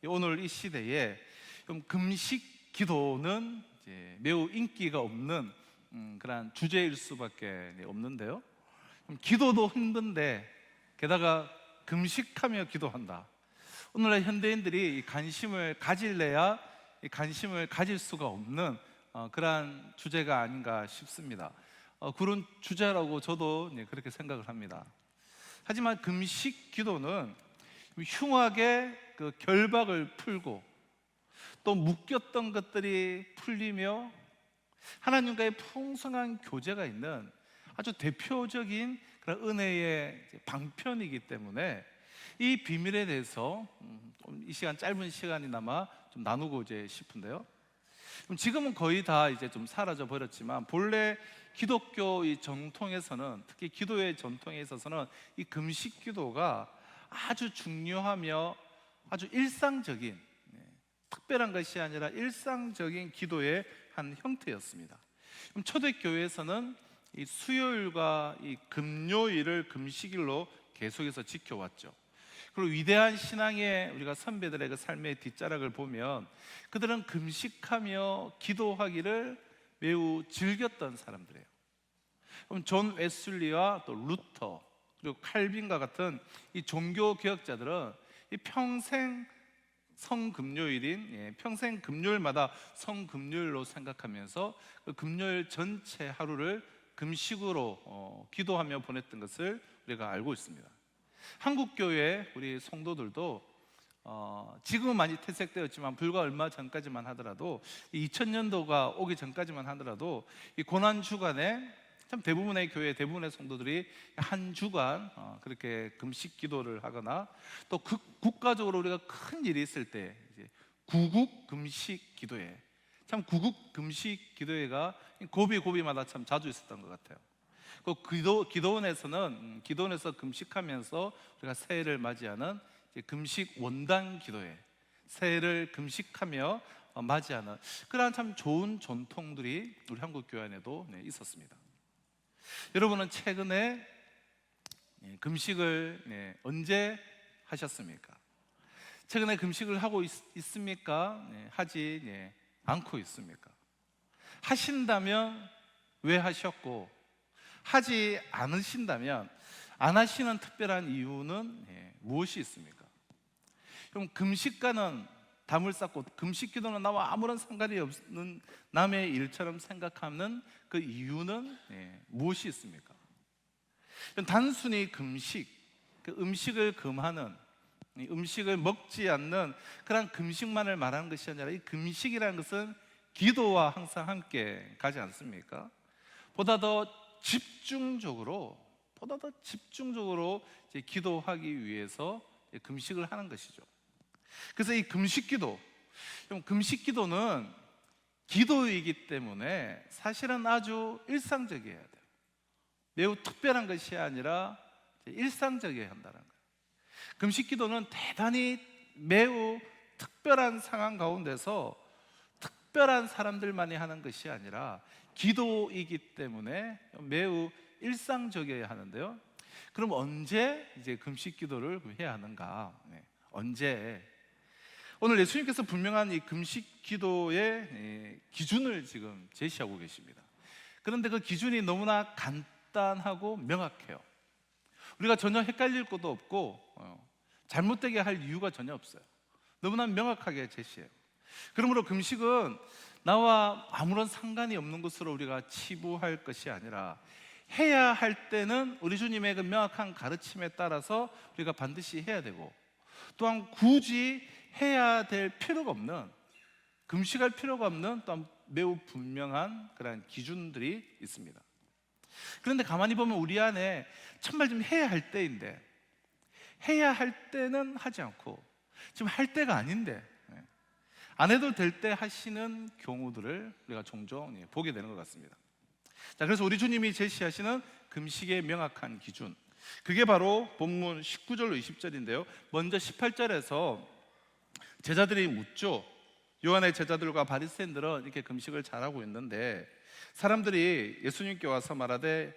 오늘 이 시대에 금식 기도는 이제 매우 인기가 없는 그런 주제일 수밖에 없는데요. 기도도 힘든데 게다가 금식하며 기도한다. 오늘날 현대인들이 이 관심을 가질래야 이 관심을 가질 수가 없는 그러한 주제가 아닌가 싶습니다. 그런 주제라고 저도 그렇게 생각을 합니다. 하지만 금식 기도는 흉하게 그 결박을 풀고 또 묶였던 것들이 풀리며 하나님과의 풍성한 교제가 있는 아주 대표적인 그런 은혜의 방편이기 때문에 이 비밀에 대해서 이 시간, 짧은 시간이나마 좀 나누고 싶은데요. 지금은 거의 다 이제 좀 사라져 버렸지만 본래 기독교 이 정통에서는, 특히 기도의 전통에 있어서는 이 금식 기도가 아주 중요하며 아주 일상적인, 특별한 것이 아니라 일상적인 기도의 한 형태였습니다. 그럼 초대교회에서는 이 수요일과 이 금요일을 금식일로 계속해서 지켜왔죠. 그리고 위대한 신앙의 우리가 선배들의 그 삶의 뒷자락을 보면 그들은 금식하며 기도하기를 매우 즐겼던 사람들이에요. 그럼 존 웨슬리와 또 루터 그리고 칼빈과 같은 이 종교 개혁자들은 이 평생 성금요일인 평생 금요일마다 성금요일로 생각하면서 그 금요일 전체 하루를 금식으로 기도하며 보냈던 것을 우리가 알고 있습니다. 한국교회 우리 성도들도 지금은 많이 퇴색되었지만 불과 얼마 전까지만 하더라도 2000년도가 오기 전까지만 하더라도 이 고난주간에 참 대부분의 교회, 대부분의 성도들이 한 주간 그렇게 금식 기도를 하거나 또 국가적으로 우리가 큰 일이 있을 때 이제 구국 금식 기도회, 참 구국 금식 기도회가 고비마다 참 자주 있었던 것 같아요. 그 기도원에서 금식하면서 우리가 새해를 맞이하는 금식 원단 기도회, 새해를 금식하며 맞이하는 그러한 참 좋은 전통들이 우리 한국 교회 안에도 있었습니다. 여러분은 최근에 금식을 언제 하셨습니까? 최근에 금식을 하고 있습니까? 하지 않고 있습니까? 하신다면 왜 하셨고, 하지 않으신다면 안 하시는 특별한 이유는 무엇이 있습니까? 그럼 금식과는 담을 쌓고 금식 기도는 나와 아무런 상관이 없는 남의 일처럼 생각하는 그 이유는 무엇이 있습니까? 단순히 금식, 그 음식을 금하는, 음식을 먹지 않는 그런 금식만을 말하는 것이 아니라 이 금식이라는 것은 기도와 항상 함께 가지 않습니까? 보다 더 집중적으로 이제 기도하기 위해서 금식을 하는 것이죠. 그래서 이 금식 기도는 기도이기 때문에 사실은 아주 일상적이어야 돼요. 매우 특별한 것이 아니라 일상적이어야 한다는 거예요. 금식 기도는 대단히 매우 특별한 상황 가운데서 특별한 사람들만이 하는 것이 아니라 기도이기 때문에 매우 일상적이어야 하는데요. 그럼 언제 이제 금식 기도를 해야 하는가? 언제? 오늘 예수님께서 분명한 이 금식 기도의 기준을 지금 제시하고 계십니다. 그런데 그 기준이 너무나 간단하고 명확해요. 우리가 전혀 헷갈릴 것도 없고 잘못되게 할 이유가 전혀 없어요. 너무나 명확하게 제시해요. 그러므로 금식은 나와 아무런 상관이 없는 것으로 우리가 치부할 것이 아니라 해야 할 때는 우리 주님의 그 명확한 가르침에 따라서 우리가 반드시 해야 되고, 또한 굳이 해야 될 필요가 없는, 금식할 필요가 없는 또한 매우 분명한 그런 기준들이 있습니다. 그런데 가만히 보면 우리 안에 정말 좀 해야 할 때인데, 해야 할 때는 하지 않고 지금 할 때가 아닌데 안 해도 될 때 하시는 경우들을 우리가 종종 보게 되는 것 같습니다. 자, 그래서 우리 주님이 제시하시는 금식의 명확한 기준, 그게 바로 본문 19절로 20절인데요. 먼저 18절에서 제자들이 묻죠. 요한의 제자들과 바리새인들은 이렇게 금식을 잘하고 있는데 사람들이 예수님께 와서 말하되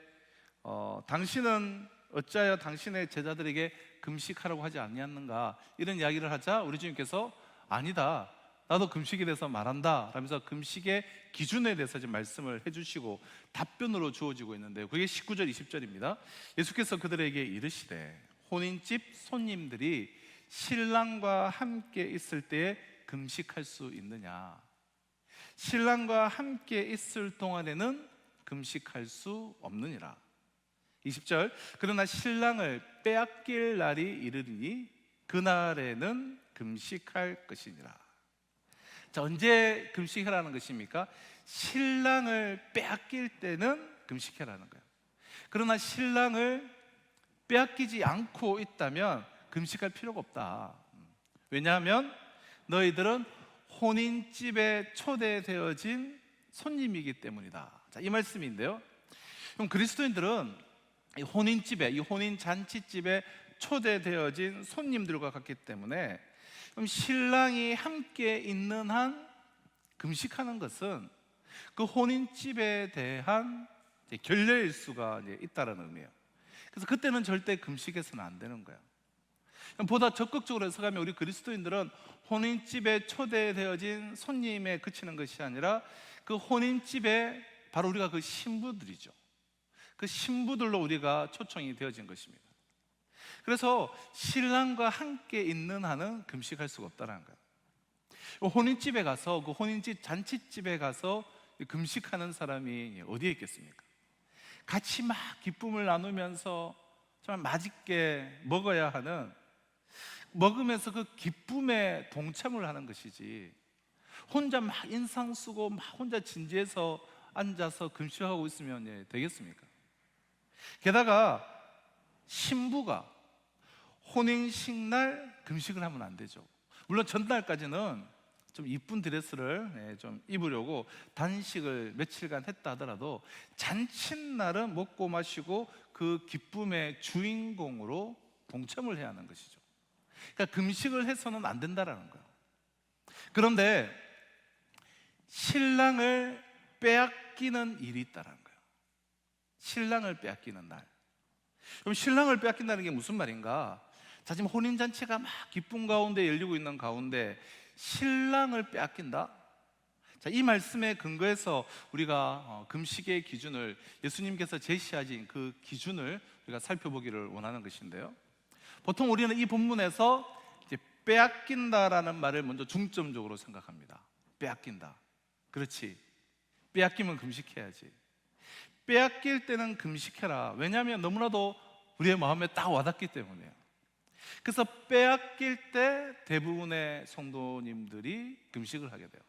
당신은 어찌하여 당신의 제자들에게 금식하라고 하지 아니었는가, 이런 이야기를 하자 우리 주님께서 아니다, 나도 금식에 대해서 말한다 라면서 금식의 기준에 대해서 지금 말씀을 해주시고 답변으로 주어지고 있는데요. 그게 19절 20절입니다. 예수께서 그들에게 이르시되 혼인집 손님들이 신랑과 함께 있을 때에 금식할 수 있느냐? 신랑과 함께 있을 동안에는 금식할 수 없느니라. 20절, 그러나 신랑을 빼앗길 날이 이르리니 그날에는 금식할 것이니라. 자, 언제 금식하라는 것입니까? 신랑을 빼앗길 때는 금식하라는 거예요. 그러나 신랑을 빼앗기지 않고 있다면 금식할 필요가 없다. 왜냐하면 너희들은 혼인집에 초대되어진 손님이기 때문이다. 자, 이 말씀인데요. 그럼 그리스도인들은 이 혼인집에, 이 혼인 잔치집에 초대되어진 손님들과 같기 때문에 그럼 신랑이 함께 있는 한 금식하는 것은 그 혼인집에 대한 결례일 수가 있다는 의미예요. 그래서 그때는 절대 금식해서는 안 되는 거예요. 보다 적극적으로 해석하면 우리 그리스도인들은 혼인집에 초대되어진 손님에 그치는 것이 아니라 그 혼인집에 바로 우리가 그 신부들이죠. 그 신부들로 우리가 초청이 되어진 것입니다. 그래서 신랑과 함께 있는 한은 금식할 수가 없다는 거예요. 혼인집에 가서, 그 혼인집 잔치집에 가서 금식하는 사람이 어디에 있겠습니까? 같이 막 기쁨을 나누면서 정말 맛있게 먹어야 하는, 먹으면서 그 기쁨에 동참을 하는 것이지 혼자 막 인상 쓰고 막 혼자 진지해서 앉아서 금식하고 있으면 되겠습니까? 게다가 신부가 혼인식 날 금식을 하면 안 되죠. 물론 전날까지는 좀 이쁜 드레스를 좀 입으려고 단식을 며칠간 했다 하더라도 잔칫날은 먹고 마시고 그 기쁨의 주인공으로 동참을 해야 하는 것이죠. 그러니까 금식을 해서는 안 된다라는 거예요. 그런데 신랑을 빼앗기는 일이 있다는 거예요. 신랑을 빼앗기는 날. 그럼 신랑을 빼앗긴다는 게 무슨 말인가? 자, 지금 혼인잔치가 막 기쁨 가운데 열리고 있는 가운데 신랑을 빼앗긴다? 자, 이 말씀에 근거해서 우리가 금식의 기준을, 예수님께서 제시하신 그 기준을 우리가 살펴보기를 원하는 것인데요, 보통 우리는 이 본문에서 이제 빼앗긴다라는 말을 먼저 중점적으로 생각합니다. 빼앗긴다. 그렇지. 빼앗기면 금식해야지. 빼앗길 때는 금식해라. 왜냐하면 너무나도 우리의 마음에 딱 와닿기 때문에요. 그래서 빼앗길 때 대부분의 성도님들이 금식을 하게 돼요.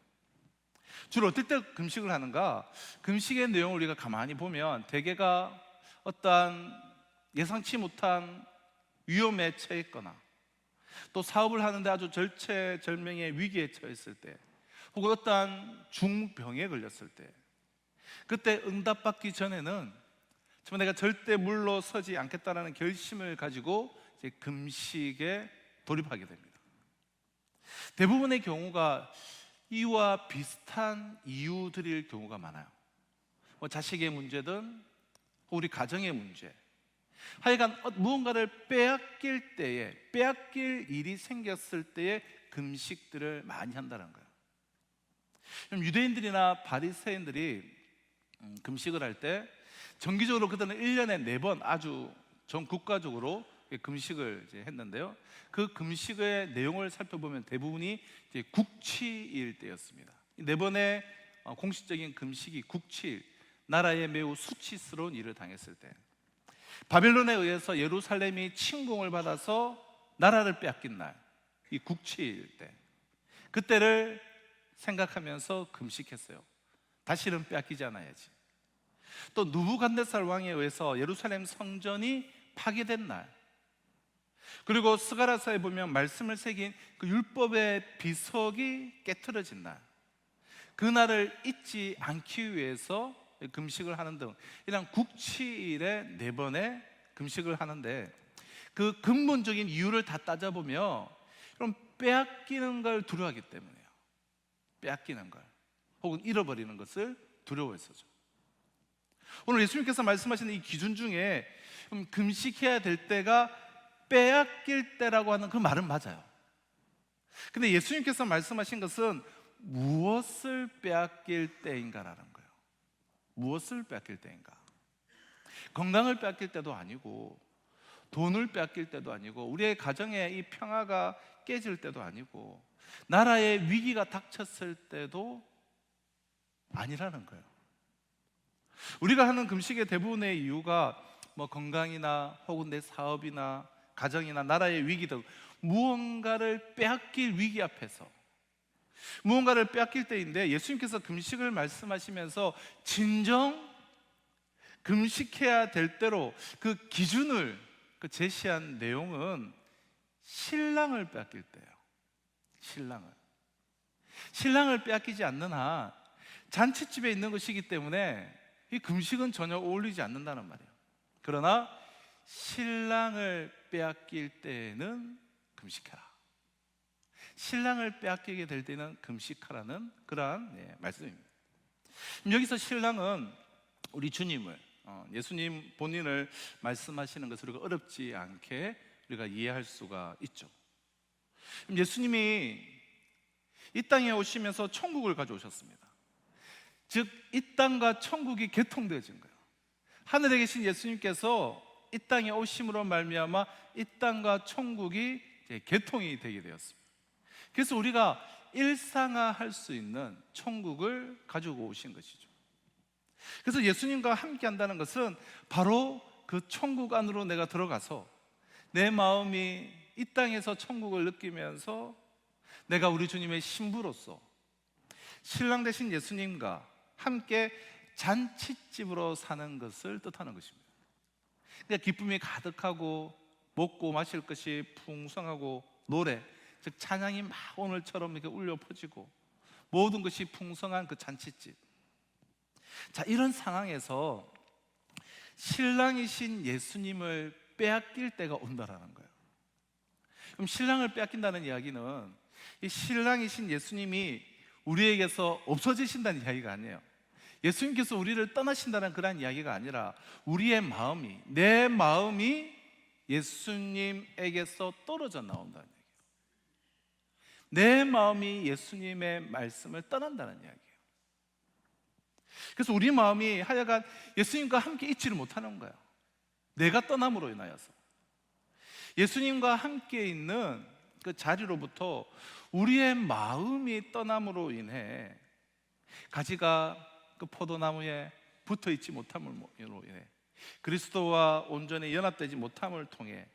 주로 어떨 때 금식을 하는가? 금식의 내용을 우리가 가만히 보면 대개가 어떠한 예상치 못한 위험에 처했거나, 또 사업을 하는데 아주 절체절명의 위기에 처했을 때, 혹은 어떠한 중병에 걸렸을 때, 그때 응답받기 전에는 정말 내가 절대 물러서지 않겠다라는 결심을 가지고 이제 금식에 돌입하게 됩니다. 대부분의 경우가 이와 비슷한 이유들일 경우가 많아요. 뭐 자식의 문제든 우리 가정의 문제, 하여간 무언가를 빼앗길 때에, 빼앗길 일이 생겼을 때에 금식들을 많이 한다는 거예요. 유대인들이나 바리새인들이 금식을 할 때 정기적으로 그들은 1년에 4번 아주 전 국가적으로 금식을 이제 했는데요, 그 금식의 내용을 살펴보면 대부분이 이제 국치일 때였습니다. 4번의 공식적인 금식이 국치일, 나라에 매우 수치스러운 일을 당했을 때, 바벨론에 의해서 예루살렘이 침공을 받아서 나라를 빼앗긴 날, 이 국치일 때, 그때를 생각하면서 금식했어요. 다시는 빼앗기지 않아야지. 또 느부갓네살 왕에 의해서 예루살렘 성전이 파괴된 날, 그리고 스가랴서에 보면 말씀을 새긴 그 율법의 비석이 깨트려진 날, 그날을 잊지 않기 위해서 금식을 하는 등 이런 국치일에 4번의 금식을 하는데, 그 근본적인 이유를 다 따져보면 그럼 빼앗기는 걸 두려워하기 때문이에요. 빼앗기는 걸, 혹은 잃어버리는 것을 두려워했었죠. 오늘 예수님께서 말씀하시는 이 기준 중에 금식해야 될 때가 빼앗길 때라고 하는 그 말은 맞아요. 근데 예수님께서 말씀하신 것은 무엇을 빼앗길 때인가라는 거예요. 무엇을 빼앗길 때인가? 건강을 빼앗길 때도 아니고, 돈을 빼앗길 때도 아니고, 우리의 가정의 이 평화가 깨질 때도 아니고, 나라의 위기가 닥쳤을 때도 아니라는 거예요. 우리가 하는 금식의 대부분의 이유가 뭐 건강이나 혹은 내 사업이나 가정이나 나라의 위기 등 무언가를 빼앗길 위기 앞에서, 무언가를 빼앗길 때인데, 예수님께서 금식을 말씀하시면서 진정 금식해야 될 때로 그 기준을 제시한 내용은 신랑을 빼앗길 때예요. 신랑을 빼앗기지 않는 한 잔치집에 있는 것이기 때문에 이 금식은 전혀 어울리지 않는다는 말이에요. 그러나 신랑을 빼앗길 때에는 금식하라. 신랑을 빼앗기게 될 때는 금식하라는 그러한 말씀입니다. 여기서 신랑은 우리 주님을, 예수님 본인을 말씀하시는 것을 우리가 어렵지 않게 우리가 이해할 수가 있죠. 예수님이 이 땅에 오시면서 천국을 가져오셨습니다. 즉, 이 땅과 천국이 개통되어진 거예요. 하늘에 계신 예수님께서 이 땅에 오심으로 말미암아 이 땅과 천국이 개통이 되게 되었습니다. 그래서 우리가 일상화할 수 있는 천국을 가지고 오신 것이죠. 그래서 예수님과 함께 한다는 것은 바로 그 천국 안으로 내가 들어가서 내 마음이 이 땅에서 천국을 느끼면서 내가 우리 주님의 신부로서 신랑 되신 예수님과 함께 잔치집으로 사는 것을 뜻하는 것입니다. 그러니까 기쁨이 가득하고 먹고 마실 것이 풍성하고, 노래, 즉 찬양이 막 오늘처럼 이렇게 울려 퍼지고, 모든 것이 풍성한 그 잔치집. 자, 이런 상황에서 신랑이신 예수님을 빼앗길 때가 온다라는 거예요. 그럼 신랑을 빼앗긴다는 이야기는 이 신랑이신 예수님이 우리에게서 없어지신다는 이야기가 아니에요. 예수님께서 우리를 떠나신다는 그런 이야기가 아니라 우리의 마음이, 내 마음이 예수님에게서 떨어져 나온다는 얘기예요. 내 마음이 예수님의 말씀을 떠난다는 이야기예요. 그래서 우리 마음이 하여간 예수님과 함께 있지를 못하는 거야. 내가 떠남으로 인하여서. 예수님과 함께 있는 그 자리로부터 우리의 마음이 떠남으로 인해 가지가 그 포도나무에 붙어 있지 못함으로 인해 그리스도와 온전히 연합되지 못함을 통해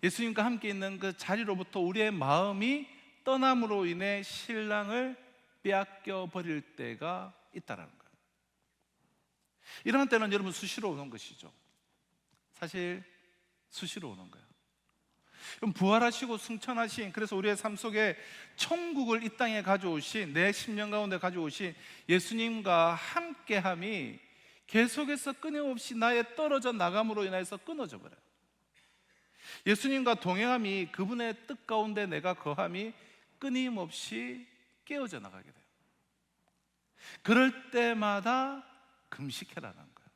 예수님과 함께 있는 그 자리로부터 우리의 마음이 떠남으로 인해 신랑을 빼앗겨 버릴 때가 있다라는 거예요. 이런 때는 여러분 수시로 오는 것이죠. 사실 수시로 오는 거예요. 그럼 부활하시고 승천하신, 그래서 우리의 삶 속에 천국을 이 땅에 가져오신, 내 심령 가운데 가져오신 예수님과 함께함이 계속해서 끊임없이 나의 떨어져 나감으로 인해서 끊어져 버려요. 예수님과 동행함이, 그분의 뜻 가운데 내가 거함이 끊임없이 깨어져 나가게 돼요. 그럴 때마다 금식해라는 거예요.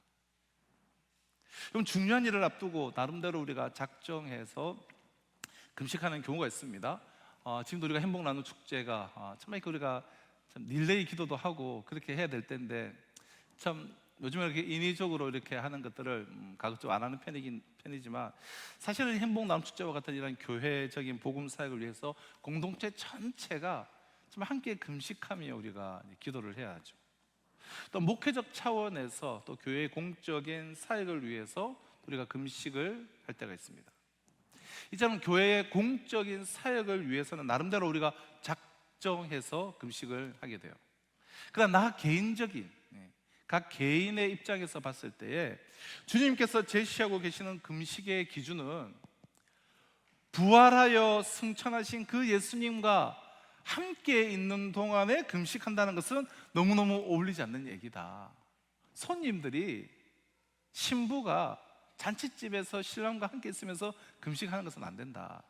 그럼 중요한 일을 앞두고 나름대로 우리가 작정해서 금식하는 경우가 있습니다. 지금도 우리가 행복 나눔 축제가 참 이렇게 우리가 참 릴레이 기도도 하고 그렇게 해야 될 텐데, 참 요즘에 이렇게 인위적으로 이렇게 하는 것들을 가급적 안 하는 편이지만 사실은 행복 나눔 축제와 같은 이런 교회적인 복음 사역을 위해서 공동체 전체가 좀 함께 금식하며 우리가 기도를 해야 하죠. 또 목회적 차원에서 또 교회의 공적인 사역을 위해서 우리가 금식을 할 때가 있습니다. 이처럼 교회의 공적인 사역을 위해서는 나름대로 우리가 작정해서 금식을 하게 돼요. 그러나 나 개인적인, 각 개인의 입장에서 봤을 때에 주님께서 제시하고 계시는 금식의 기준은 부활하여 승천하신 그 예수님과 함께 있는 동안에 금식한다는 것은 너무너무 어울리지 않는 얘기다. 손님들이, 신부가 잔칫집에서 신랑과 함께 있으면서 금식하는 것은 안 된다.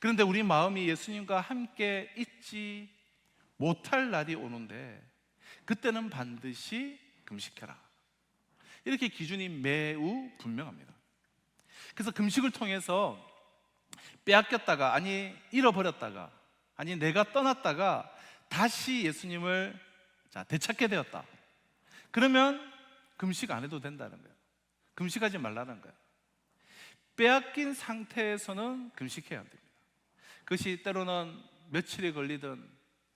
그런데 우리 마음이 예수님과 함께 있지 못할 날이 오는데 그때는 반드시 금식해라. 이렇게 기준이 매우 분명합니다. 그래서 금식을 통해서 빼앗겼다가, 아니 잃어버렸다가, 아니 내가 떠났다가 다시 예수님을 되찾게 되었다. 그러면 금식 안 해도 된다는 거예요. 금식하지 말라는 거예요. 빼앗긴 상태에서는 금식해야 됩니다. 그것이 때로는 며칠이 걸리든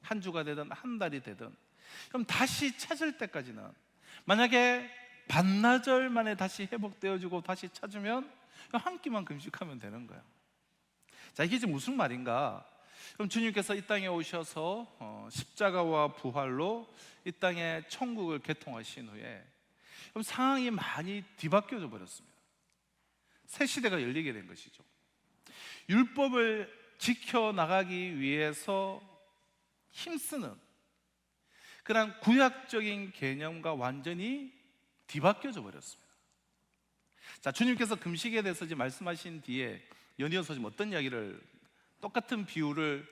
한 주가 되든 한 달이 되든, 그럼 다시 찾을 때까지는, 만약에 반나절 만에 다시 회복되어지고 다시 찾으면 한 끼만 금식하면 되는 거예요. 자, 이게 지금 무슨 말인가? 그럼 주님께서 이 땅에 오셔서 십자가와 부활로 이 땅에 천국을 개통하신 후에 그럼 상황이 많이 뒤바뀌어져 버렸습니다. 새 시대가 열리게 된 것이죠. 율법을 지켜나가기 위해서 힘쓰는 그런 구약적인 개념과 완전히 뒤바뀌어져 버렸습니다. 자, 주님께서 금식에 대해서 지금 말씀하신 뒤에 연이어서 지금 어떤 이야기를, 똑같은 비유를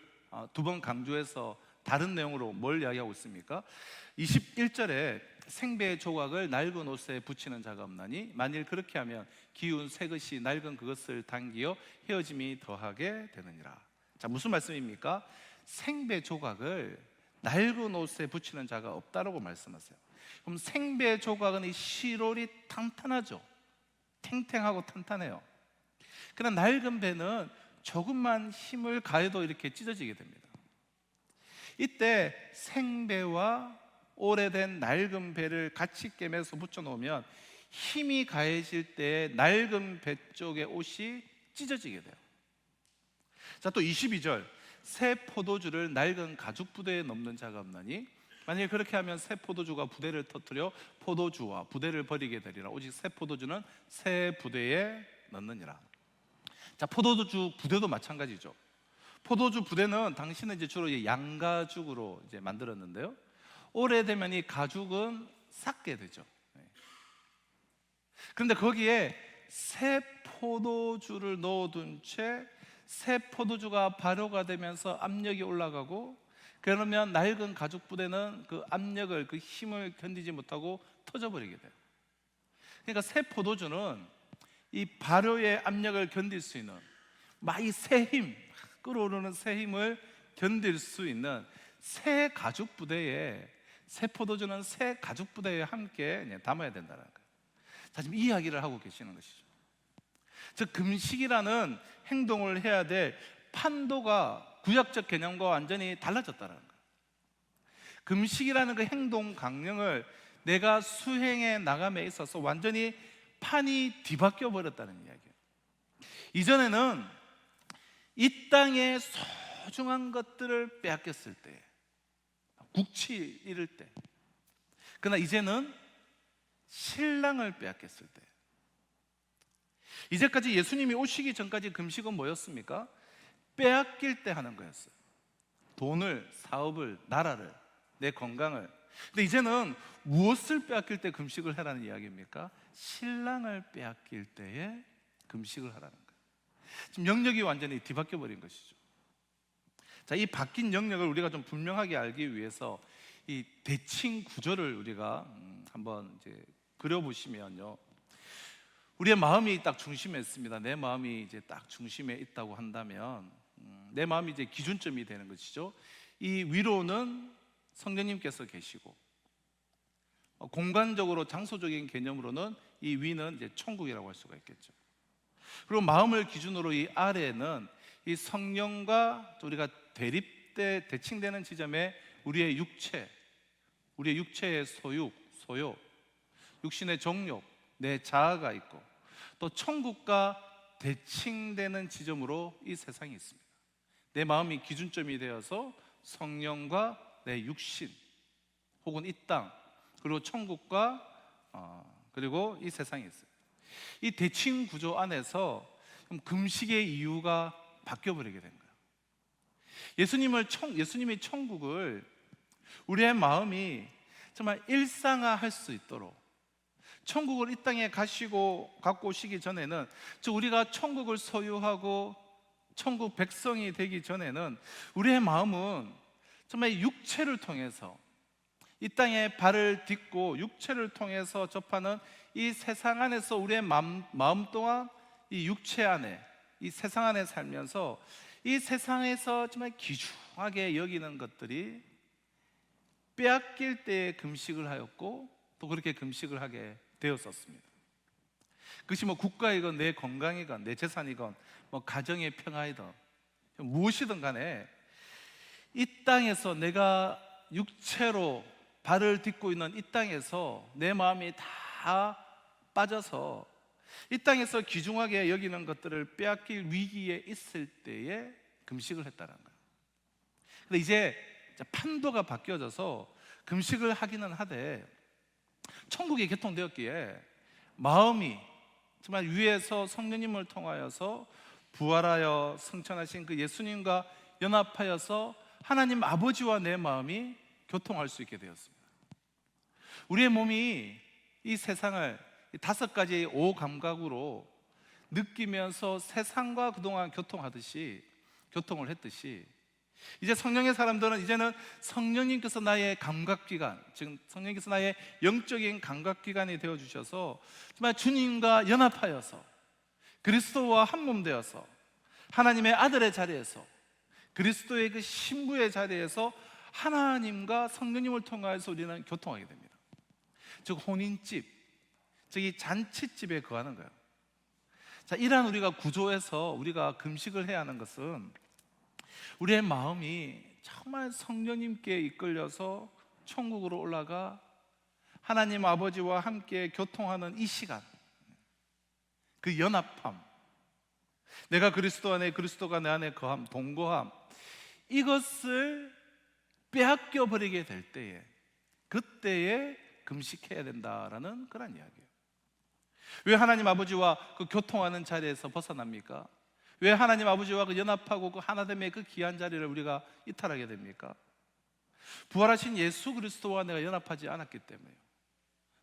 두 번 강조해서 다른 내용으로 뭘 이야기하고 있습니까? 21절에 생배 조각을 낡은 옷에 붙이는 자가 없나니 만일 그렇게 하면 기운 새 것이 낡은 그것을 당기어 헤어짐이 더하게 되느니라. 자, 무슨 말씀입니까? 생배 조각을 낡은 옷에 붙이는 자가 없다라고 말씀하세요. 그럼 생배 조각은 이 실올이 탄탄하죠. 탱탱하고 탄탄해요. 그러나 낡은 배는 조금만 힘을 가해도 이렇게 찢어지게 됩니다. 이때 생배와 오래된 낡은 배를 같이 꿰매서 붙여놓으면 힘이 가해질 때 낡은 배 쪽의 옷이 찢어지게 돼요. 자, 또 22절, 새 포도주를 낡은 가죽 부대에 넣는 자가 없나니 만일 그렇게 하면 새 포도주가 부대를 터뜨려 포도주와 부대를 버리게 되리라. 오직 새 포도주는 새 부대에 넣느니라. 자, 포도주 부대도 마찬가지죠. 포도주 부대는 당시는 이제 주로 양가죽으로 이제 만들었는데요. 오래되면 이 가죽은 삭게 되죠. 그런데 거기에 새 포도주를 넣어둔 채 새 포도주가 발효가 되면서 압력이 올라가고, 그러면 낡은 가죽 부대는 그 압력을, 그 힘을 견디지 못하고 터져버리게 돼요. 그러니까 새 포도주는 이 발효의 압력을 견딜 수 있는, 막 이 새 힘, 끌어오르는 새 힘을 견딜 수 있는 새 가죽 부대에 새 포도주는 새 가죽 부대에 함께 담아야 된다는 거예요. 자, 지금 이 이야기를 하고 계시는 것이죠. 즉 금식이라는 행동을 해야 될 판도가 구약적 개념과 완전히 달라졌다는 거예요. 금식이라는 그 행동 강령을 내가 수행해 나감에 있어서 완전히 판이 뒤바뀌어 버렸다는 이야기예요. 이전에는 이 땅의 소중한 것들을 빼앗겼을 때, 국치 잃을 때, 그러나 이제는 신랑을 빼앗겼을 때, 이제까지 예수님이 오시기 전까지 금식은 뭐였습니까? 빼앗길 때 하는 거였어요. 돈을, 사업을, 나라를, 내 건강을. 근데 이제는 무엇을 빼앗길 때 금식을 하라는 이야기입니까? 신랑을 빼앗길 때에 금식을 하라는 거예요. 지금 영역이 완전히 뒤바뀌어 버린 것이죠. 자, 이 바뀐 영역을 우리가 좀 분명하게 알기 위해서 이 대칭 구조를 우리가 한번 이제 그려보시면요, 우리의 마음이 딱 중심에 있습니다. 내 마음이 이제 딱 중심에 있다고 한다면 내 마음이 이제 기준점이 되는 것이죠. 이 위로는 성령님께서 계시고, 공간적으로 장소적인 개념으로는 이 위는 이제 천국이라고 할 수가 있겠죠. 그리고 마음을 기준으로 이 아래는 이 성령과 우리가 대칭되는 지점에 우리의 육체, 우리의 육체의 소욕, 육신의 정욕, 내 자아가 있고, 또 천국과 대칭되는 지점으로 이 세상이 있습니다. 내 마음이 기준점이 되어서 성령과 내 육신, 혹은 이 땅, 그리고 천국과 그리고 이 세상이 있어요. 이 대칭 구조 안에서 금식의 이유가 바뀌어버리게 된 거예요. 예수님이 천국을 우리의 마음이 정말 일상화할 수 있도록, 천국을 이 땅에 갖고 오시기 전에는, 즉 우리가 천국을 소유하고 천국 백성이 되기 전에는 우리의 마음은 정말 육체를 통해서 이 땅에 발을 딛고 육체를 통해서 접하는 이 세상 안에서 우리의 마음 또한 이 육체 안에, 이 세상 안에 살면서 이 세상에서 정말 귀중하게 여기는 것들이 빼앗길 때에 금식을 하였고, 또 그렇게 금식을 하게 되었었습니다. 그것이 뭐 국가이건 내 건강이건 내 재산이건 뭐 가정의 평화이든 무엇이든 간에 이 땅에서 내가 육체로 발을 딛고 있는 이 땅에서 내 마음이 다 빠져서 이 땅에서 귀중하게 여기는 것들을 빼앗길 위기에 있을 때에 금식을 했다는 거예요. 근데 이제 판도가 바뀌어져서 금식을 하기는 하되, 천국이 개통되었기에 마음이 정말 위에서 성령님을 통하여서 부활하여 승천하신 그 예수님과 연합하여서 하나님 아버지와 내 마음이 교통할 수 있게 되었습니다. 우리의 몸이 이 세상을 5가지의 오감각으로 느끼면서 세상과 그동안 교통을 했듯이, 이제 성령의 사람들은 이제는 성령님께서 나의 감각기관, 즉 성령님께서 나의 영적인 감각기관이 되어주셔서 정말 주님과 연합하여서 그리스도와 한 몸 되어서 하나님의 아들의 자리에서, 그리스도의 그 신부의 자리에서 하나님과 성령님을 통하여서 우리는 교통하게 됩니다. 즉 혼인집, 즉 이 잔치집에 거하는 거예요. 자, 이러한 우리가 구조에서 우리가 금식을 해야 하는 것은 우리의 마음이 정말 성령님께 이끌려서 천국으로 올라가 하나님 아버지와 함께 교통하는 이 시간, 그 연합함, 내가 그리스도 안에, 그리스도가 내 안에 거함, 동거함, 이것을 빼앗겨 버리게 될 때에, 그때에 금식해야 된다라는 그런 이야기예요. 왜 하나님 아버지와 그 교통하는 자리에서 벗어납니까? 왜 하나님 아버지와 그 연합하고 그 하나됨의 그 귀한 자리를 우리가 이탈하게 됩니까? 부활하신 예수 그리스도와 내가 연합하지 않았기 때문에요.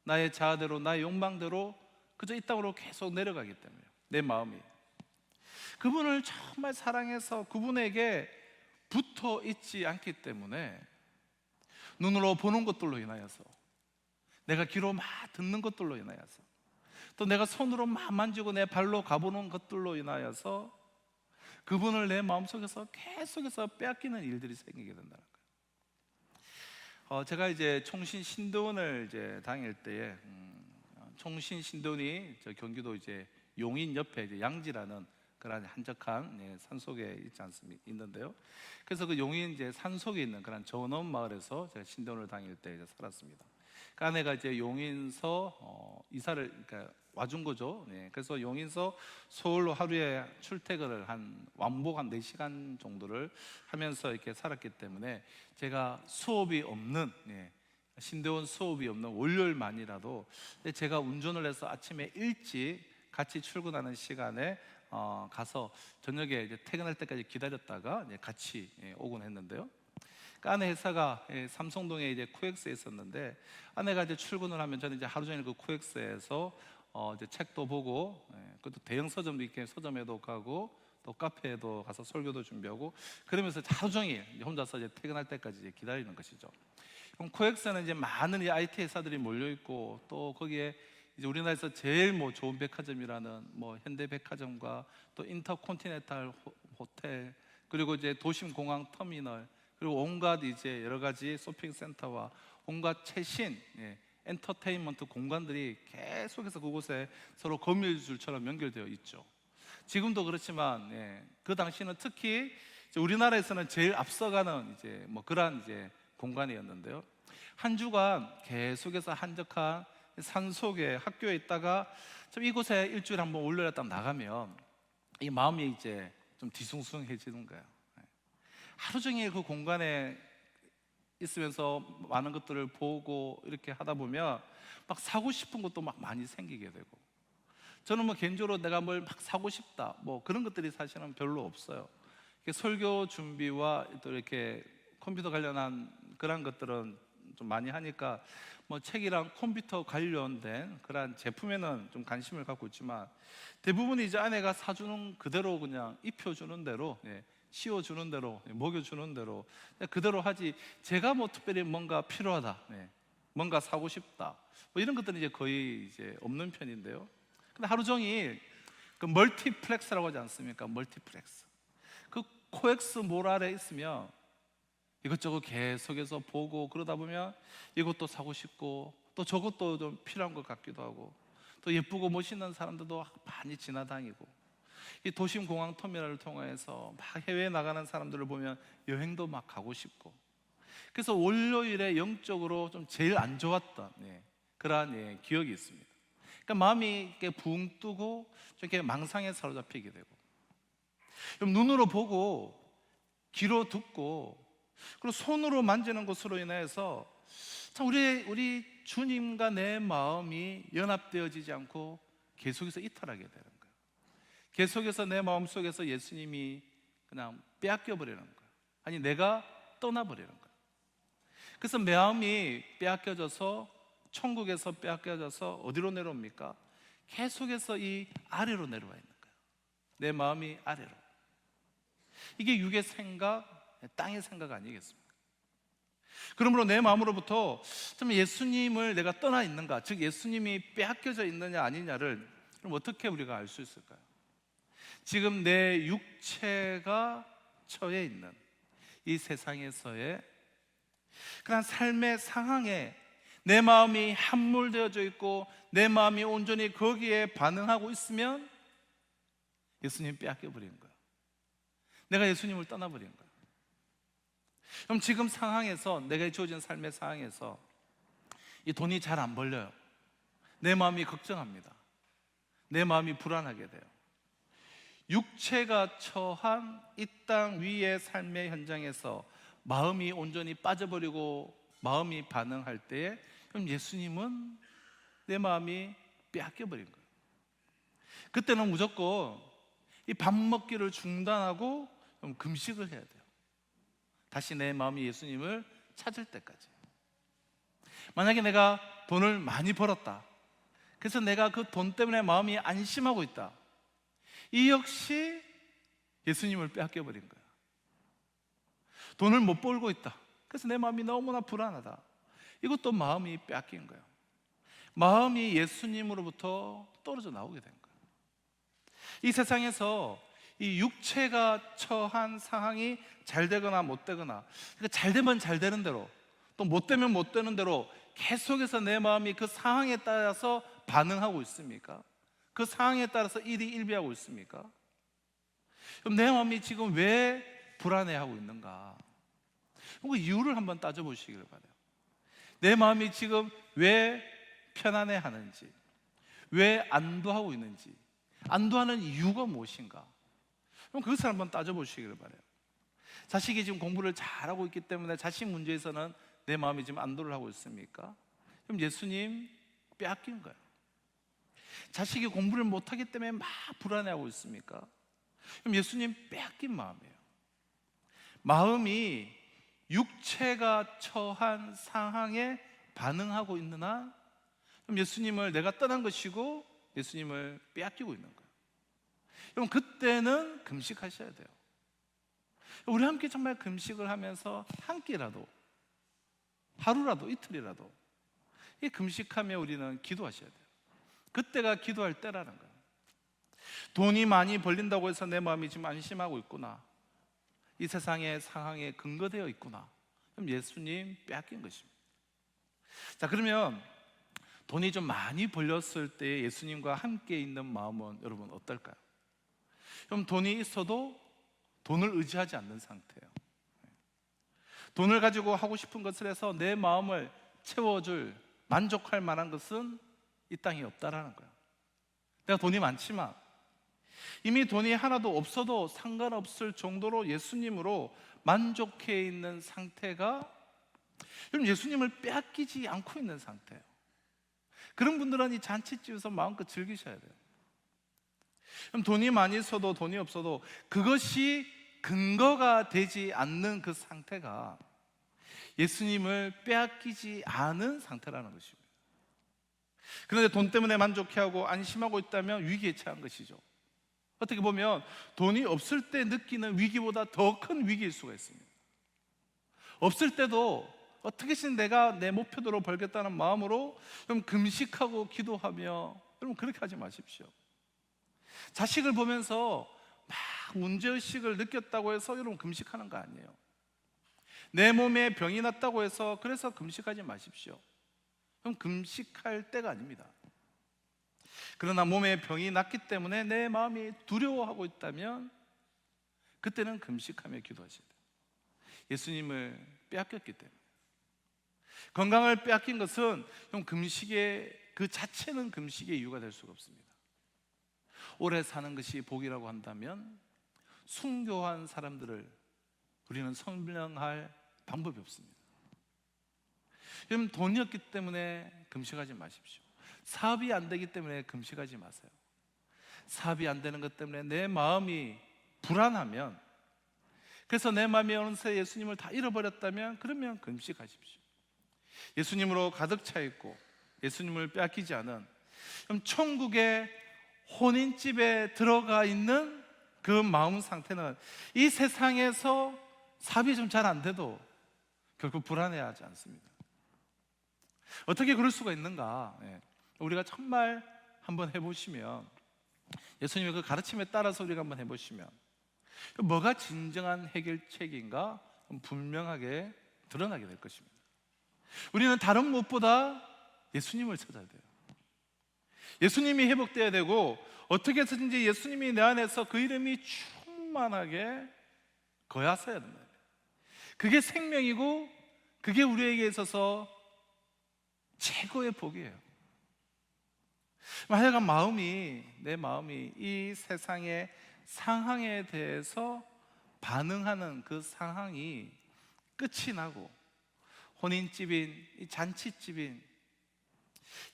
나의 자아대로, 나의 욕망대로 그저 이 땅으로 계속 내려가기 때문에요. 내 마음이 그분을 정말 사랑해서 그분에게 붙어 있지 않기 때문에, 눈으로 보는 것들로 인하여서, 내가 귀로 막 듣는 것들로 인하여서, 또 내가 손으로 막 만지고 내 발로 가보는 것들로 인하여서 그분을 내 마음속에서 계속해서 빼앗기는 일들이 생기게 된다는 거예요. 제가 이제 총신 신도원을 이제 다닐 때에 총신 신도원이 저 경기도 이제 용인 옆에 이제 양지라는 그런 한적한 산속에 있지 않습니까? 있는데요. 그래서 그 용인 이제 산속에 있는 그런 전원 마을에서 제가 신도원을 다닐 때 이제 살았습니다. 그 아내가 이제 용인서 이사를 그러니까 와준 거죠. 그래서 용인서 서울로 하루에 출퇴근을 왕복 한 4시간 정도를 하면서 이렇게 살았기 때문에 제가 수업이 없는 신대원 수업이 없는 월요일만이라도 제가 운전을 해서 아침에 일찍 같이 출근하는 시간에 가서 저녁에 이제 퇴근할 때까지 기다렸다가 이제 같이 오곤 했는데요. 그 아내 회사가 삼성동에 이제 코엑스에 있었는데 아내가 이제 출근을 하면 저는 이제 하루 종일 그 코엑스에서 이제 책도 보고 그것도 대형 서점도 있게 서점에도 가고 또 카페에도 가서 설교도 준비하고 그러면서 하루 종일 혼자서 이제 퇴근할 때까지 이제 기다리는 것이죠. 그럼 코엑스는 이제 많은 이 IT 회사들이 몰려 있고 또 거기에 이제 우리나라에서 제일 뭐 좋은 백화점이라는 뭐 현대백화점과 또 인터콘티넨탈 호텔 그리고 이제 도심공항 터미널 그리고 온갖 이제 여러 가지 쇼핑센터와 온갖 최신 엔터테인먼트 공간들이 계속해서 그곳에 서로 거미줄처럼 연결되어 있죠. 지금도 그렇지만 그 당시는 특히 우리나라에서는 제일 앞서가는 이제 뭐 그러한 이제 공간이었는데요. 한 주간 계속해서 한적한 산속에 학교에 있다가 좀 이곳에 일주일에 한번 월요일에 딱 나가면 이 마음이 이제 좀 뒤숭숭해지는 거예요. 하루 종일 그 공간에 있으면서 많은 것들을 보고 이렇게 하다 보면 막 사고 싶은 것도 막 많이 생기게 되고 저는 뭐 개인적으로 내가 뭘 막 사고 싶다 뭐 그런 것들이 사실은 별로 없어요. 설교 준비와 또 이렇게 컴퓨터 관련한 그런 것들은 좀 많이 하니까 뭐 책이랑 컴퓨터 관련된 그런 제품에는 좀 관심을 갖고 있지만 대부분 이제 아내가 사주는 그대로 그냥 입혀주는 대로 씌워주는 대로 먹여주는 대로 그대로 하지 제가 뭐 특별히 뭔가 필요하다 뭔가 사고 싶다 뭐 이런 것들은 이제 거의 이제 없는 편인데요. 근데 하루 종일 그 멀티플렉스라고 하지 않습니까? 멀티플렉스 그 코엑스 몰 아래 있으면 이것저것 계속해서 보고 그러다 보면 이것도 사고 싶고 또 저것도 좀 필요한 것 같기도 하고 또 예쁘고 멋있는 사람들도 많이 지나다니고 이 도심공항 터미널을 통해서 막 해외에 나가는 사람들을 보면 여행도 막 가고 싶고 그래서 월요일에 영적으로 좀 제일 안 좋았던 그러한 기억이 있습니다. 그러니까 마음이 이렇게 붕 뜨고 이렇게 망상에 사로잡히게 되고 눈으로 보고 귀로 듣고 그리고 손으로 만지는 것으로 인해서 참 우리 주님과 내 마음이 연합되어지지 않고 계속해서 이탈하게 되는 거예요. 계속해서 내 마음속에서 예수님이 그냥 빼앗겨 버리는 거예요. 아니 내가 떠나버리는 거예요. 그래서 마음이 빼앗겨져서 천국에서 빼앗겨져서 어디로 내려옵니까? 계속해서 이 아래로 내려와 있는 거예요. 내 마음이 아래로. 이게 육의 생각, 땅의 생각 아니겠습니까? 그러므로 내 마음으로부터 좀 예수님을 내가 떠나 있는가, 즉 예수님이 빼앗겨져 있느냐 아니냐를 그럼 어떻게 우리가 알 수 있을까요? 지금 내 육체가 처해 있는 이 세상에서의 그런 삶의 상황에 내 마음이 함몰되어져 있고 내 마음이 온전히 거기에 반응하고 있으면 예수님 빼앗겨버린 거예요. 내가 예수님을 떠나버린 거예요. 그럼 지금 상황에서 내가 주어진 삶의 상황에서 이 돈이 잘 안 벌려요. 내 마음이 걱정합니다. 내 마음이 불안하게 돼요. 육체가 처한 이 땅 위의 삶의 현장에서 마음이 온전히 빠져버리고 마음이 반응할 때에 그럼 예수님은 내 마음이 빼앗겨버린 거예요. 그때는 무조건 이 밥 먹기를 중단하고 금식을 해야 돼요. 다시 내 마음이 예수님을 찾을 때까지. 만약에 내가 돈을 많이 벌었다, 그래서 내가 그 돈 때문에 마음이 안심하고 있다, 이 역시 예수님을 빼앗겨버린 거야. 돈을 못 벌고 있다, 그래서 내 마음이 너무나 불안하다, 이것도 마음이 빼앗긴 거예요. 마음이 예수님으로부터 떨어져 나오게 된 거예요. 이 세상에서 이 육체가 처한 상황이 잘 되거나 못 되거나, 그러니까 잘 되면 잘 되는 대로, 또 못 되면 못 되는 대로 계속해서 내 마음이 그 상황에 따라서 반응하고 있습니까? 그 상황에 따라서 일이 일비하고 있습니까? 그럼 내 마음이 지금 왜 불안해하고 있는가? 그 이유를 한번 따져보시길 바라요. 내 마음이 지금 왜 편안해하는지, 왜 안도하고 있는지, 안도하는 이유가 무엇인가? 그럼 그것을 한번 따져보시길 바라요. 자식이 지금 공부를 잘하고 있기 때문에 자식 문제에서는 내 마음이 지금 안도를 하고 있습니까? 그럼 예수님 빼앗긴 거예요. 자식이 공부를 못하기 때문에 막 불안해하고 있습니까? 그럼 예수님 빼앗긴 마음이에요. 마음이 육체가 처한 상황에 반응하고 있느나, 그럼 예수님을 내가 떠난 것이고 예수님을 빼앗기고 있는 거예요. 그럼 그때는 금식하셔야 돼요. 우리 함께 정말 금식을 하면서 한 끼라도, 하루라도, 이틀이라도 이 금식하며 우리는 기도하셔야 돼요. 그때가 기도할 때라는 거예요. 돈이 많이 벌린다고 해서 내 마음이 지금 안심하고 있구나, 이 세상의 상황에 근거되어 있구나, 그럼 예수님 빼앗긴 것입니다. 자, 그러면 돈이 좀 많이 벌렸을 때 예수님과 함께 있는 마음은 여러분 어떨까요? 그럼 돈이 있어도 돈을 의지하지 않는 상태예요. 돈을 가지고 하고 싶은 것을 해서 내 마음을 채워줄, 만족할 만한 것은 이 땅에 없다라는 거예요. 내가 돈이 많지만 이미 돈이 하나도 없어도 상관없을 정도로 예수님으로 만족해 있는 상태가, 그럼 예수님을 빼앗기지 않고 있는 상태예요. 그런 분들은 이 잔치집에서 마음껏 즐기셔야 돼요. 그럼 돈이 많이 있어도 돈이 없어도 그것이 근거가 되지 않는 그 상태가 예수님을 빼앗기지 않은 상태라는 것입니다. 그런데 돈 때문에 만족해하고 안심하고 있다면 위기에 처한 것이죠. 어떻게 보면 돈이 없을 때 느끼는 위기보다 더 큰 위기일 수가 있습니다. 없을 때도 어떻게든 내가 내 목표대로 벌겠다는 마음으로 좀 금식하고 기도하며, 여러분 그렇게 하지 마십시오. 자식을 보면서 막 문제의식을 느꼈다고 해서 여러분 금식하는 거 아니에요. 내 몸에 병이 났다고 해서 그래서 금식하지 마십시오. 그럼 금식할 때가 아닙니다. 그러나 몸에 병이 났기 때문에 내 마음이 두려워하고 있다면 그때는 금식하며 기도하셔야 돼요. 예수님을 빼앗겼기 때문에. 건강을 빼앗긴 것은 금식의 그 자체는 금식의 이유가 될 수가 없습니다. 오래 사는 것이 복이라고 한다면 순교한 사람들을 우리는 설명할 방법이 없습니다. 여러분 돈이 없기 때문에 금식하지 마십시오. 사업이 안 되기 때문에 금식하지 마세요. 사업이 안 되는 것 때문에 내 마음이 불안하면, 그래서 내 마음이 어느새 예수님을 다 잃어버렸다면 그러면 금식하십시오. 예수님으로 가득 차 있고 예수님을 빼앗기지 않은, 그럼 천국의 혼인집에 들어가 있는 그 마음 상태는 이 세상에서 사업이 좀 잘 안 돼도 결국 불안해하지 않습니다. 어떻게 그럴 수가 있는가? 우리가 정말 한번 해보시면, 예수님의 그 가르침에 따라서 우리가 한번 해보시면 뭐가 진정한 해결책인가 분명하게 드러나게 될 것입니다. 우리는 다른 무엇보다 예수님을 찾아야 돼요. 예수님이 회복되어야 되고, 어떻게 해서든지 예수님이 내 안에서 그 이름이 충만하게 거하셔야 된다. 그게 생명이고 그게 우리에게 있어서 최고의 복이에요. 하여간 내 마음이 이 세상의 상황에 대해서 반응하는 그 상황이 끝이 나고 혼인집인 이 잔치집인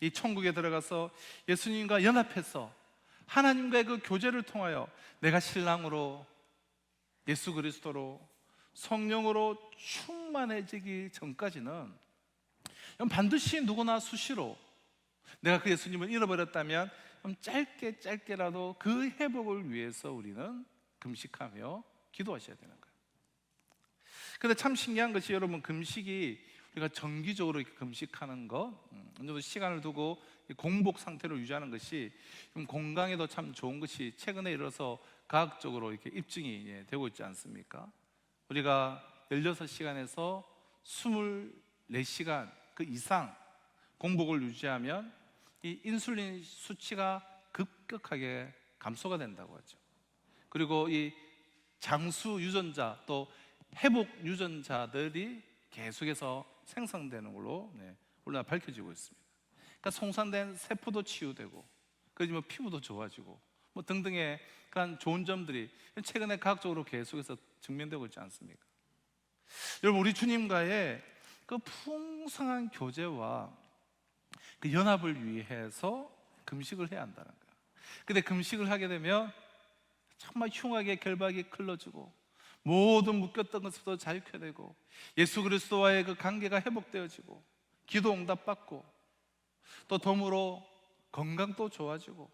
이 천국에 들어가서 예수님과 연합해서 하나님과의 그 교제를 통하여 내가 신랑으로, 예수 그리스도로, 성령으로 충만해지기 전까지는 반드시 누구나 수시로 내가 그 예수님을 잃어버렸다면 짧게라도 그 회복을 위해서 우리는 금식하며 기도하셔야 되는 거예요. 그런데 참 신기한 것이, 여러분 금식이 우리가 정기적으로 이렇게 금식하는 것, 어느 정도 시간을 두고 공복 상태로 유지하는 것이 건강에도 참 좋은 것이 최근에 이르러서 과학적으로 이렇게 입증이 되고 있지 않습니까? 우리가 16시간에서 4시간 그 이상 공복을 유지하면 이 인슐린 수치가 급격하게 감소가 된다고 하죠. 그리고 이 장수 유전자 또 회복 유전자들이 계속해서 생성되는 걸로 올라 밝혀지고 있습니다. 그러니까 손상된 세포도 치유되고, 그리고 피부도 좋아지고, 등등의 그런 좋은 점들이 최근에 과학적으로 계속해서 증명되고 있지 않습니까? 여러분, 우리 주님과의 그 풍성한 교제와 그 연합을 위해서 금식을 해야 한다는 거예요. 근데 금식을 하게 되면 정말 흉하게 결박이 클러지고 모든 묶였던 것부터 자유케 되고 예수 그리스도와의 그 관계가 회복되어지고 기도 응답받고 또 덤으로 건강도 좋아지고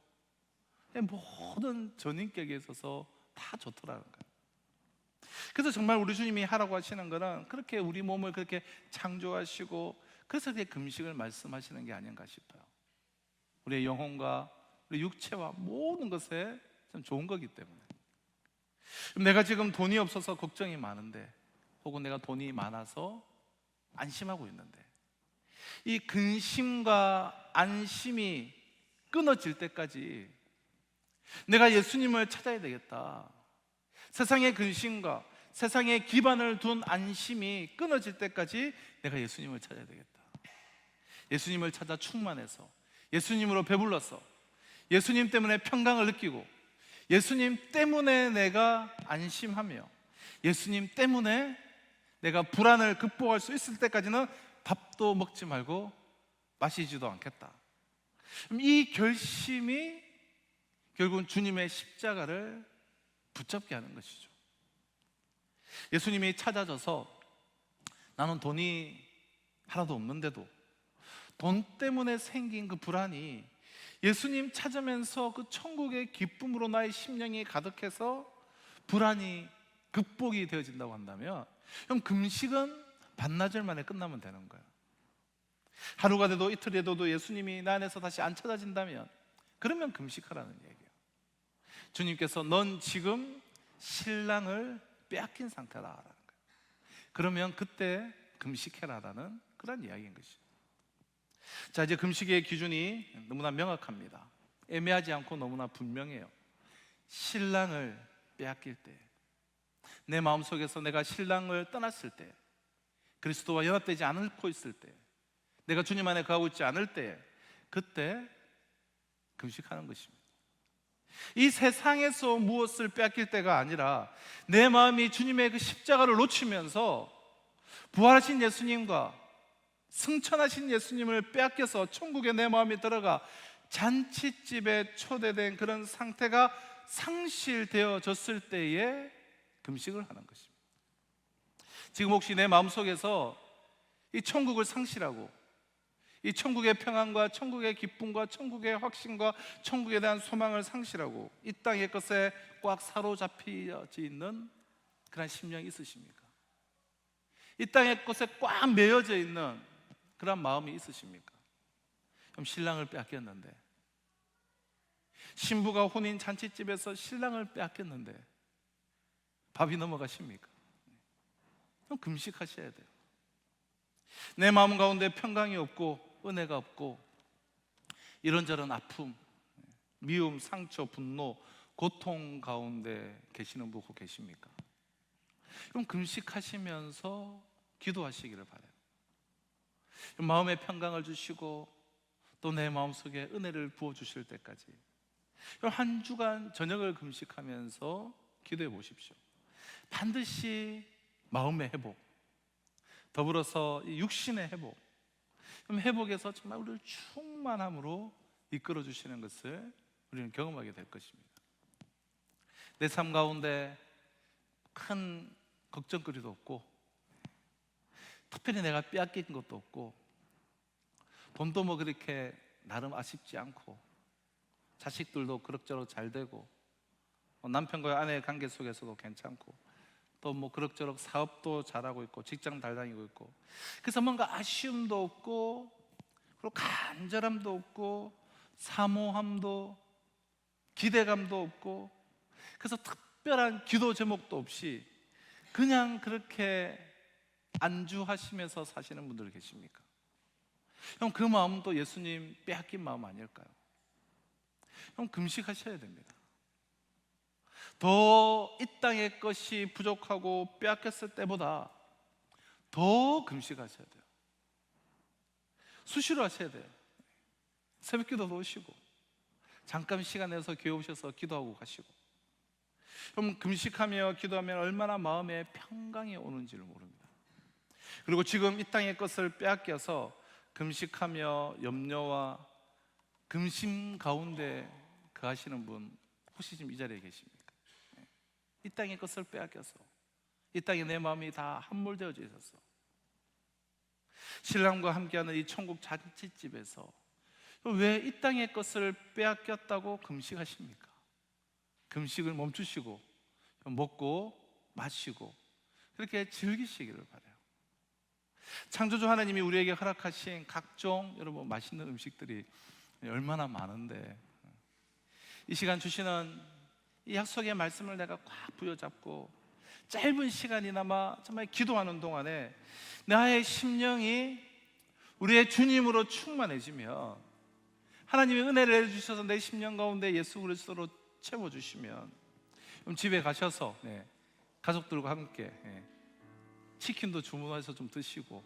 모든 전인격에 있어서 다 좋더라는 거예요. 그래서 정말 우리 주님이 하라고 하시는 거는 그렇게 우리 몸을 그렇게 창조하시고 그래서 그렇게 금식을 말씀하시는 게 아닌가 싶어요. 우리의 영혼과 우리 육체와 모든 것에 참 좋은 거기 때문에. 내가 지금 돈이 없어서 걱정이 많은데, 혹은 내가 돈이 많아서 안심하고 있는데, 이 근심과 안심이 끊어질 때까지 내가 예수님을 찾아야 되겠다. 세상의 근심과 세상의 기반을 둔 안심이 끊어질 때까지 내가 예수님을 찾아야 되겠다. 예수님을 찾아 충만해서, 예수님으로 배불러서, 예수님 때문에 평강을 느끼고, 예수님 때문에 내가 안심하며, 예수님 때문에 내가 불안을 극복할 수 있을 때까지는 밥도 먹지 말고 마시지도 않겠다. 이 결심이 결국은 주님의 십자가를 붙잡게 하는 것이죠. 예수님이 찾아져서 나는 돈이 하나도 없는데도 돈 때문에 생긴 그 불안이 예수님 찾으면서 그 천국의 기쁨으로 나의 심령이 가득해서 불안이 극복이 되어진다고 한다면, 그럼 금식은 반나절 만에 끝나면 되는 거예요. 하루가 돼도 이틀이 돼도 예수님이 나 안에서 다시 안 찾아진다면 그러면 금식하라는 얘기예요. 주님께서 넌 지금 신랑을 빼앗긴 상태라라는 거예요. 그러면 그때 금식해라라는 그런 이야기인 것이죠. 자, 이제 금식의 기준이 너무나 명확합니다. 애매하지 않고 너무나 분명해요. 신랑을 빼앗길 때, 내 마음속에서 내가 신랑을 떠났을 때, 그리스도와 연합되지 않고 있을 때, 내가 주님 안에 거하고 있지 않을 때, 그때 금식하는 것입니다. 이 세상에서 무엇을 빼앗길 때가 아니라 내 마음이 주님의 그 십자가를 놓치면서 부활하신 예수님과 승천하신 예수님을 빼앗겨서 천국에 내 마음이 들어가 잔치집에 초대된 그런 상태가 상실되어졌을 때에 금식을 하는 것입니다. 지금 혹시 내 마음속에서 이 천국을 상실하고 이 천국의 평안과 천국의 기쁨과 천국의 확신과 천국에 대한 소망을 상실하고 이 땅의 것에 꽉 사로잡혀 있는 그런 심령이 있으십니까? 이 땅의 것에 꽉 매여져 있는 그런 마음이 있으십니까? 그럼 신랑을 빼앗겼는데, 신부가 혼인 잔치집에서 신랑을 빼앗겼는데 밥이 넘어가십니까? 그럼 금식하셔야 돼요. 내 마음 가운데 평강이 없고 은혜가 없고 이런저런 아픔, 미움, 상처, 분노, 고통 가운데 계시는 분 혹 계십니까? 그럼 금식하시면서 기도하시기를 바라요. 마음의 평강을 주시고 또 내 마음속에 은혜를 부어주실 때까지 한 주간 저녁을 금식하면서 기도해 보십시오. 반드시 마음의 회복, 더불어서 육신의 회복, 그럼 회복에서 정말 우리를 충만함으로 이끌어 주시는 것을 우리는 경험하게 될 것입니다. 내 삶 가운데 큰 걱정거리도 없고 특별히 내가 빼앗긴 것도 없고 돈도 뭐 그렇게 나름 아쉽지 않고 자식들도 그럭저럭 잘 되고 남편과 아내의 관계 속에서도 괜찮고 또 뭐 그럭저럭 사업도 잘하고 있고 직장 잘 다니고 있고, 그래서 뭔가 아쉬움도 없고 그리고 간절함도 없고 사모함도 기대감도 없고, 그래서 특별한 기도 제목도 없이 그냥 그렇게 안주하시면서 사시는 분들 계십니까? 형, 그 마음도 예수님 빼앗긴 마음 아닐까요? 형, 금식하셔야 됩니다. 더 이 땅의 것이 부족하고 빼앗겼을 때보다 더 금식하셔야 돼요. 수시로 하셔야 돼요. 새벽 기도도 오시고 잠깐 시간 내서 교회 오셔서 기도하고 가시고. 그럼 금식하며 기도하면 얼마나 마음에 평강이 오는지를 모릅니다. 그리고 지금 이 땅의 것을 빼앗겨서 금식하며 염려와 근심 가운데 거하시는 분 혹시 지금 이 자리에 계십니까? 이 땅의 것을 빼앗겨서 이 땅에 내 마음이 다 함몰되어져 있었어. 신랑과 함께하는 이 천국 잔치집에서 왜 이 땅의 것을 빼앗겼다고 금식하십니까? 금식을 멈추시고 먹고 마시고 그렇게 즐기시기를 바라요. 창조주 하나님이 우리에게 허락하신 각종 여러분 맛있는 음식들이 얼마나 많은데, 이 시간 주시는 이 약속의 말씀을 내가 꽉 부여잡고 짧은 시간이나마 정말 기도하는 동안에 나의 심령이 우리의 주님으로 충만해지면, 하나님의 은혜를 주셔서 내 심령 가운데 예수 그리스도로 채워주시면, 그럼 집에 가셔서 가족들과 함께 치킨도 주문해서 좀 드시고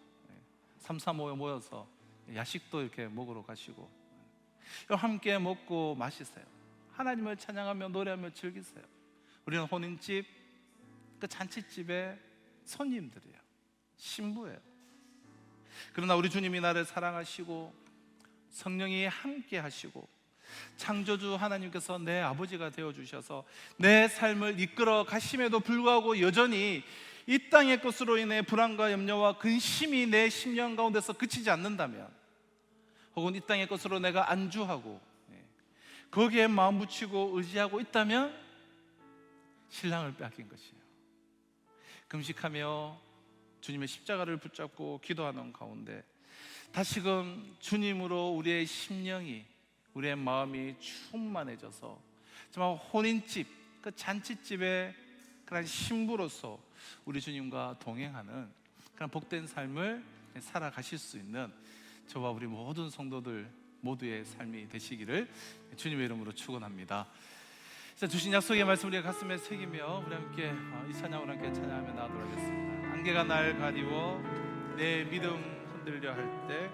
3, 4, 5 모여서 야식도 이렇게 먹으러 가시고 함께 먹고 마시세요. 하나님을 찬양하며 노래하며 즐기세요. 우리는 혼인집, 그 잔치집의 손님들이에요. 신부예요. 그러나 우리 주님이 나를 사랑하시고 성령이 함께 하시고 창조주 하나님께서 내 아버지가 되어주셔서 내 삶을 이끌어 가심에도 불구하고 여전히 이 땅의 것으로 인해 불안과 염려와 근심이 내 심령 가운데서 그치지 않는다면, 혹은 이 땅의 것으로 내가 안주하고 거기에 마음 붙이고 의지하고 있다면 신랑을 빼앗긴 것이에요. 금식하며 주님의 십자가를 붙잡고 기도하는 가운데 다시금 주님으로 우리의 심령이, 우리의 마음이 충만해져서 정말 혼인집, 그 잔치집의 그런 신부로서 우리 주님과 동행하는 그런 복된 삶을 살아가실 수 있는 저와 우리 모든 성도들 모두의 삶이 되시기를 주님의 이름으로 축원합니다. 자, 주신 약속의 말씀 우리가 가슴에 새기며 우리 함께 이 찬양을 함께 찬양하며 나아가도록 하겠습니다. 안개가 날 가리워 내 믿음 흔들려 할 때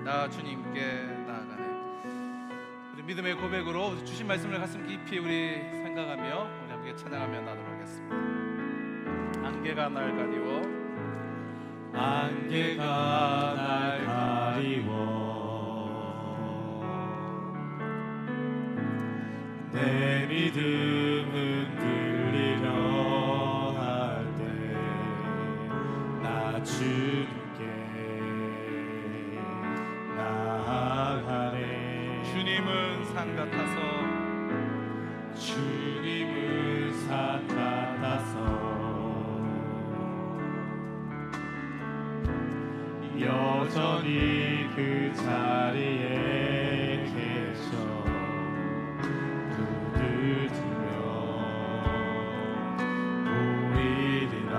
나 주님께 나아가네. 우리 믿음의 고백으로 주신 말씀을 가슴 깊이 우리 생각하며 우리 함께 찬양하며 나아가도록 하겠습니다. 안개가 날 가리워, 안개가 날 가리워 내 믿음 흔들리려 할 때 나 주님께 나아가네. 주님은 산 같아서, 주님은 산 같아서 여전히 그 자리에 계셔 두드리며 보이리라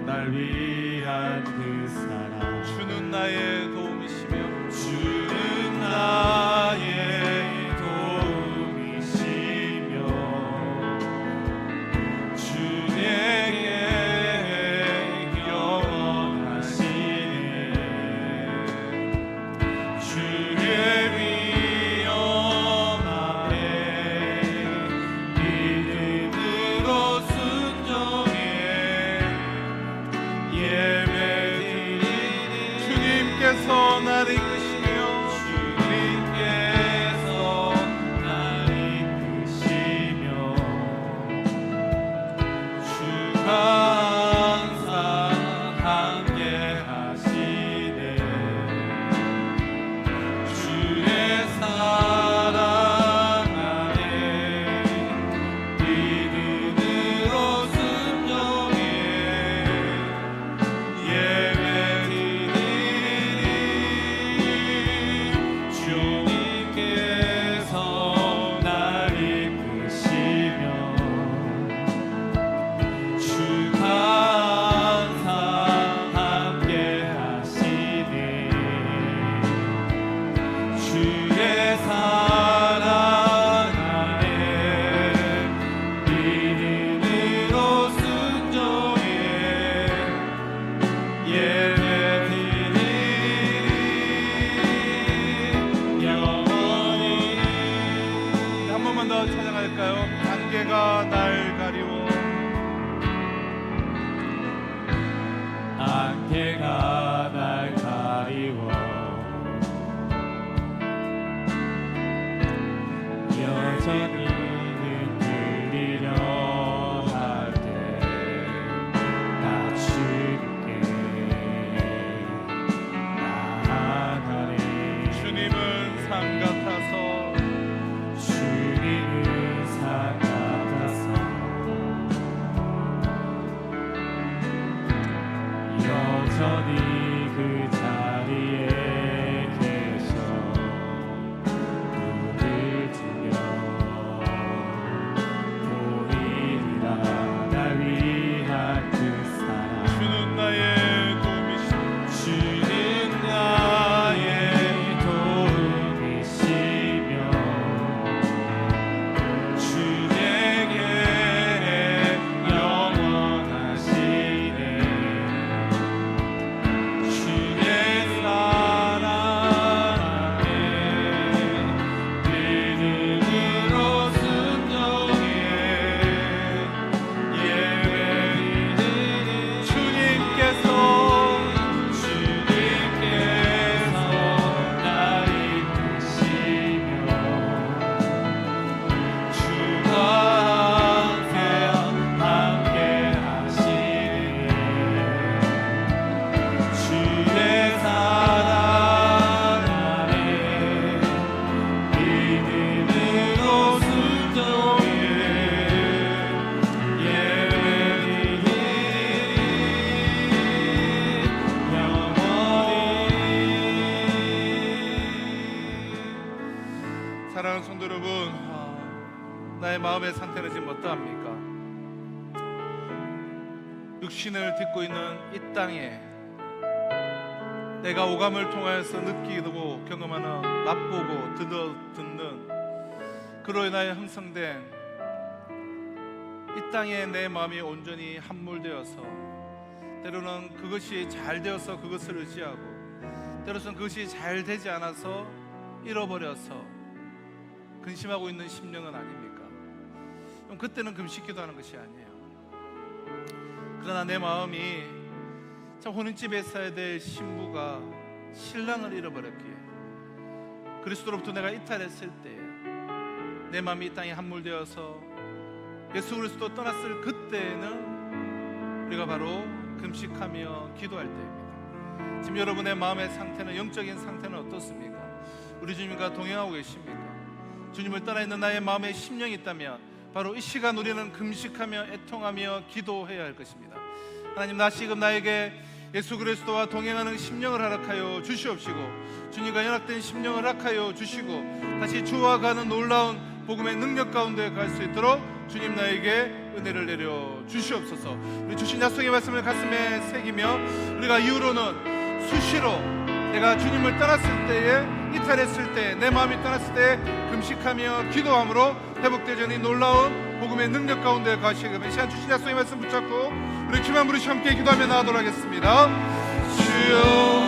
날 위한 그 사랑. 주는 나의 도움이시며 주는 나의 도움이시며 주 내게 영원하시네. 주의 위엄함에 믿음으로 순종해 예배드리니. 주님께서 나를 이끄시며 주님께서 날 이끄시며 주가 항상 함께 하시네. 주의 사랑 안에 믿음으로 순종해 예배드리니. 상태가 날 가리워 여전히 흔들리려 할 때 나 주님께 나아가리 주님은 산 같아서 주님은 산 같아서 여전히 그 자리에 계셔 눈을 뜨며 보이리라 날 위한 그 사랑 주는 나의 도움이시오 주는 나의 도움이시며 주 내게 영원하시네 주의 사랑 안에 믿음으로 순종해 예배드리니 주님께서 날 이끄시며 주와 함께 하시네 주의 사랑 안에 믿음으로 순종해 사랑하는 성도 여러분, 나의 마음의 상태는 지금 어떠합니까? 육신을 딛고 있는 이 땅에 내가 오감을 통하여서 느끼고 경험하는 맛보고 듣는 그로 인하여 형성된 이 땅에 내 마음이 온전히 함몰되어서 때로는 그것이 잘 되어서 그것을 의지하고 때로는 그것이 잘 되지 않아서 잃어버려서 근심하고 있는 심령은 아닙니까? 그럼 그때는 금식 기도하는 것이 아니에요. 그러나 내 마음이 참 혼인집에 있어야 될 신부가 신랑을 잃어버렸기에 그리스도로부터 내가 이탈했을 때 내 마음이 이 땅에 함몰되어서 예수 그리스도 떠났을 그때는 우리가 바로 금식하며 기도할 때입니다. 지금 여러분의 마음의 상태는, 영적인 상태는 어떻습니까? 우리 주님과 동행하고 계십니까? 주님을 떠나 있는 나의 마음에 심령이 있다면 바로 이 시간 우리는 금식하며 애통하며 기도해야 할 것입니다. 하나님, 다시금 나에게 예수 그리스도와 동행하는 심령을 허락하여 주시옵시고 주님과 연합된 심령을 허락하여 주시고 다시 주와 가는 놀라운 복음의 능력 가운데 갈 수 있도록 주님 나에게 은혜를 내려 주시옵소서. 우리 주신 약속의 말씀을 가슴에 새기며 우리가 이후로는 수시로 내가 주님을 떠났을 때에, 이탈했을 때, 내 마음이 떠났을 때 금식하며 기도함으로 회복되는 이 놀라운 복음의 능력 가운데 가시기를 시간 주신 약속의 말씀 붙잡고 우리 주만 부르시 함께 기도하며 나아가도록 하겠습니다. 주여